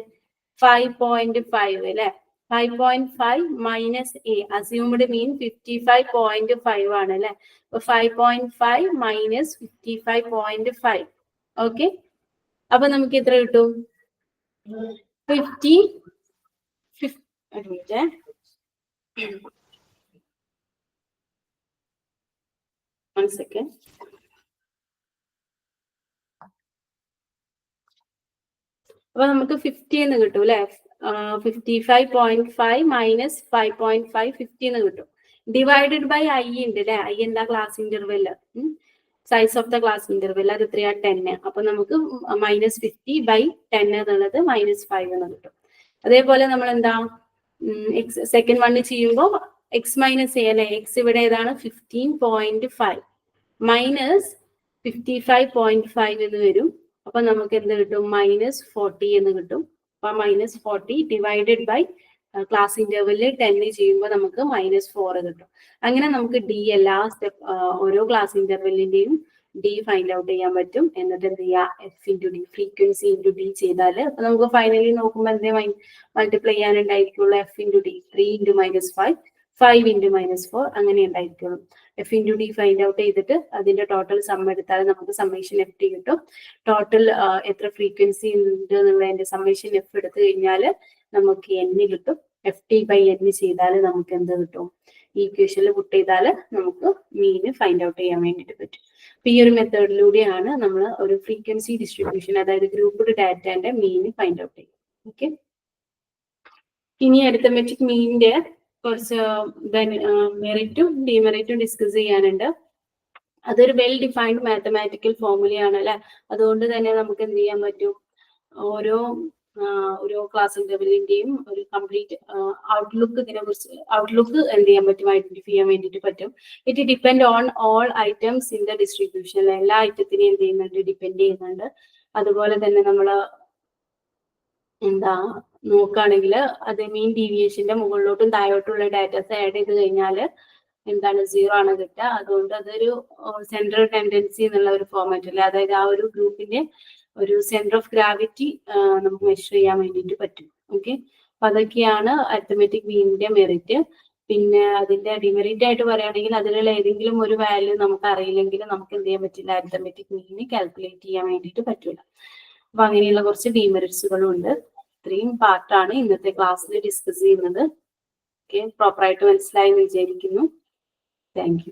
5.5 അല്ലെ. 5.5 മൈനസ് എ, അസ്യൂംഡ് മീൻ 55.5 ആണ് അല്ലെ. അപ്പൊ 5.5 മൈനസ് 55.5. ഓക്കെ, അപ്പൊ നമുക്ക് എത്ര കിട്ടും, 50. One second. അപ്പൊ നമുക്ക് 50 എന്ന് കിട്ടും അല്ലെ. 55.5 മൈനസ് 5.5 50 എന്ന് കിട്ടും. ഡിവൈഡഡ് ബൈ ഐ ഉണ്ട് അല്ലെ. ഐ എന്താ, class interval, size of the class interval, അത് എത്രയാ, 10. അപ്പൊ നമുക്ക് -50/10 എന്നുള്ളത് -5 എന്ന് കിട്ടും. അതേപോലെ നമ്മൾ എന്താ, സെക്കൻഡ് വണ്ണ് ചെയ്യുമ്പോൾ എക്സ് മൈനസ് എ അല്ലെ. എക്സ് ഇവിടെ ഏതാണ്, 15.5 മൈനസ് 55.5 എന്ന് വരും. അപ്പൊ നമുക്ക് എന്ത് കിട്ടും, -40 എന്ന് കിട്ടും. അപ്പൊ -40 ഡിവൈഡഡ് ബൈ ക്ലാസ് ഇന്റർവെല് 10 ചെയ്യുമ്പോൾ നമുക്ക് -4 കിട്ടും. അങ്ങനെ നമുക്ക് ഡി എല്ലാ ഓരോ ക്ലാസ് ഇന്റർവെല്ലിന്റെയും ഡി ഫൈൻഡ് ഔട്ട് ചെയ്യാൻ പറ്റും. എന്നിട്ട് എന്ത് ചെയ്യുക, f into d, frequency into d ചെയ്താൽ അപ്പൊ നമുക്ക് ഫൈനലി നോക്കുമ്പോൾ എന്തേ മൾട്ടിപ്ലൈ ചെയ്യാനുണ്ടായിരിക്കുള്ളൂ, എഫ് ഇൻറ്റു ഡി, 3 × -5, 5 × -4 അങ്ങനെ ഉണ്ടായിരിക്കുള്ളൂ. F into d find out ചെയ്തിട്ട് അതിന്റെ ടോട്ടൽ സം എടുത്താൽ നമുക്ക് സമ്മേഷൻ എഫ് ടി കിട്ടും. ടോട്ടൽ എത്ര ഫ്രീക്വൻസി ഉണ്ട് എന്നുള്ളതിന്റെ സമ്മേഷൻ എഫ് എടുത്തു കഴിഞ്ഞാൽ നമുക്ക് എൻ കിട്ടും. എഫ് ടി ബൈ എൻ ചെയ്താൽ നമുക്ക് എന്ത് കിട്ടും, ഈ ഇക്വേഷനിൽ പുട്ട് ചെയ്താൽ നമുക്ക് മീന് ഫൈൻഡ് ഔട്ട് ചെയ്യാൻ വേണ്ടിയിട്ട് പറ്റും. അപ്പൊ ഈ ഒരു മെത്തേഡിലൂടെയാണ് നമ്മൾ ഒരു ഫ്രീക്വൻസി ഡിസ്ട്രിബ്യൂഷൻ, അതായത് ഗ്രൂപ്പ്ഡ് ഡാറ്റാന്റെ മീന് ഫൈൻഡ് ഔട്ട് ചെയ്യും. ഓക്കെ, ഇനി അരിത്തമെറ്റിക് മീനിന്റെ കുറച്ച് മെറിറ്റും ഡിമെറിറ്റും ഡിസ്കസ് ചെയ്യാനുണ്ട്. അതൊരു വെൽ ഡിഫൈൻഡ് മാത്തമാറ്റിക്കൽ ഫോർമുലയാണ് അല്ലെ. അതുകൊണ്ട് തന്നെ നമുക്ക് എന്ത് ചെയ്യാൻ പറ്റും, ഓരോ ക്ലാസ് ഇന്റർവെല്ലിന്റെയും ഒരു കംപ്ലീറ്റ് ഔട്ട്ലുക്ക് എന്ത് ചെയ്യാൻ പറ്റും, ഐഡന്റിഫൈ ചെയ്യാൻ വേണ്ടിയിട്ട് പറ്റും. It depend on all items in the distribution. എല്ലാ ഐറ്റത്തിനെയും എന്ത് ചെയ്യുന്നുണ്ട്, ഡിപ്പെൻഡ് ചെയ്യുന്നുണ്ട്. അതുപോലെ തന്നെ നമ്മൾ നോക്കുകയാണെങ്കിൽ അത് മീൻ ഡീവിയേഷന്റെ മുകളിലോട്ടും താഴോട്ടുള്ള ഡാറ്റാസ് ആഡ് ചെയ്ത് കഴിഞ്ഞാൽ എന്താണ് 0 ആണ് കിട്ടുക. അതുകൊണ്ട് അതൊരു സെൻട്രൽ ടെൻഡൻസി എന്നുള്ള ഒരു ഫോർമാറ്റ് അല്ലേ, അതായത് ആ ഒരു ഗ്രൂപ്പിന്റെ ഒരു സെന്റർ ഓഫ് ഗ്രാവിറ്റി നമുക്ക് മെഷർ ചെയ്യാൻ വേണ്ടിയിട്ട് പറ്റും. ഓക്കെ, അപ്പൊ അതൊക്കെയാണ് അരിത്തമെറ്റിക് മീനിന്റെ മെറിറ്റ്. പിന്നെ അതിന്റെ ഡിമെറിറ്റ് ആയിട്ട് പറയുകയാണെങ്കിൽ അതിലുള്ള ഏതെങ്കിലും ഒരു വാല്യൂ നമുക്ക് അറിയില്ലെങ്കിൽ നമുക്ക് എന്ത് ചെയ്യാൻ പറ്റില്ല, അരിത്തമെറ്റിക് മീനിന് കാൽക്കുലേറ്റ് ചെയ്യാൻ വേണ്ടിയിട്ട് പറ്റില്ല. അപ്പൊ അങ്ങനെയുള്ള കുറച്ച് ഡിമെറിറ്റ്സുകളും ഉണ്ട്. ഇത്രയും പാർട്ടാണ് ഇന്നത്തെ ക്ലാസ്സിൽ ഡിസ്കസ് ചെയ്യുന്നത്. ഓക്കെ, പ്രോപ്പറായിട്ട് മനസ്സിലായി എന്ന് വിചാരിക്കുന്നു. Thank you.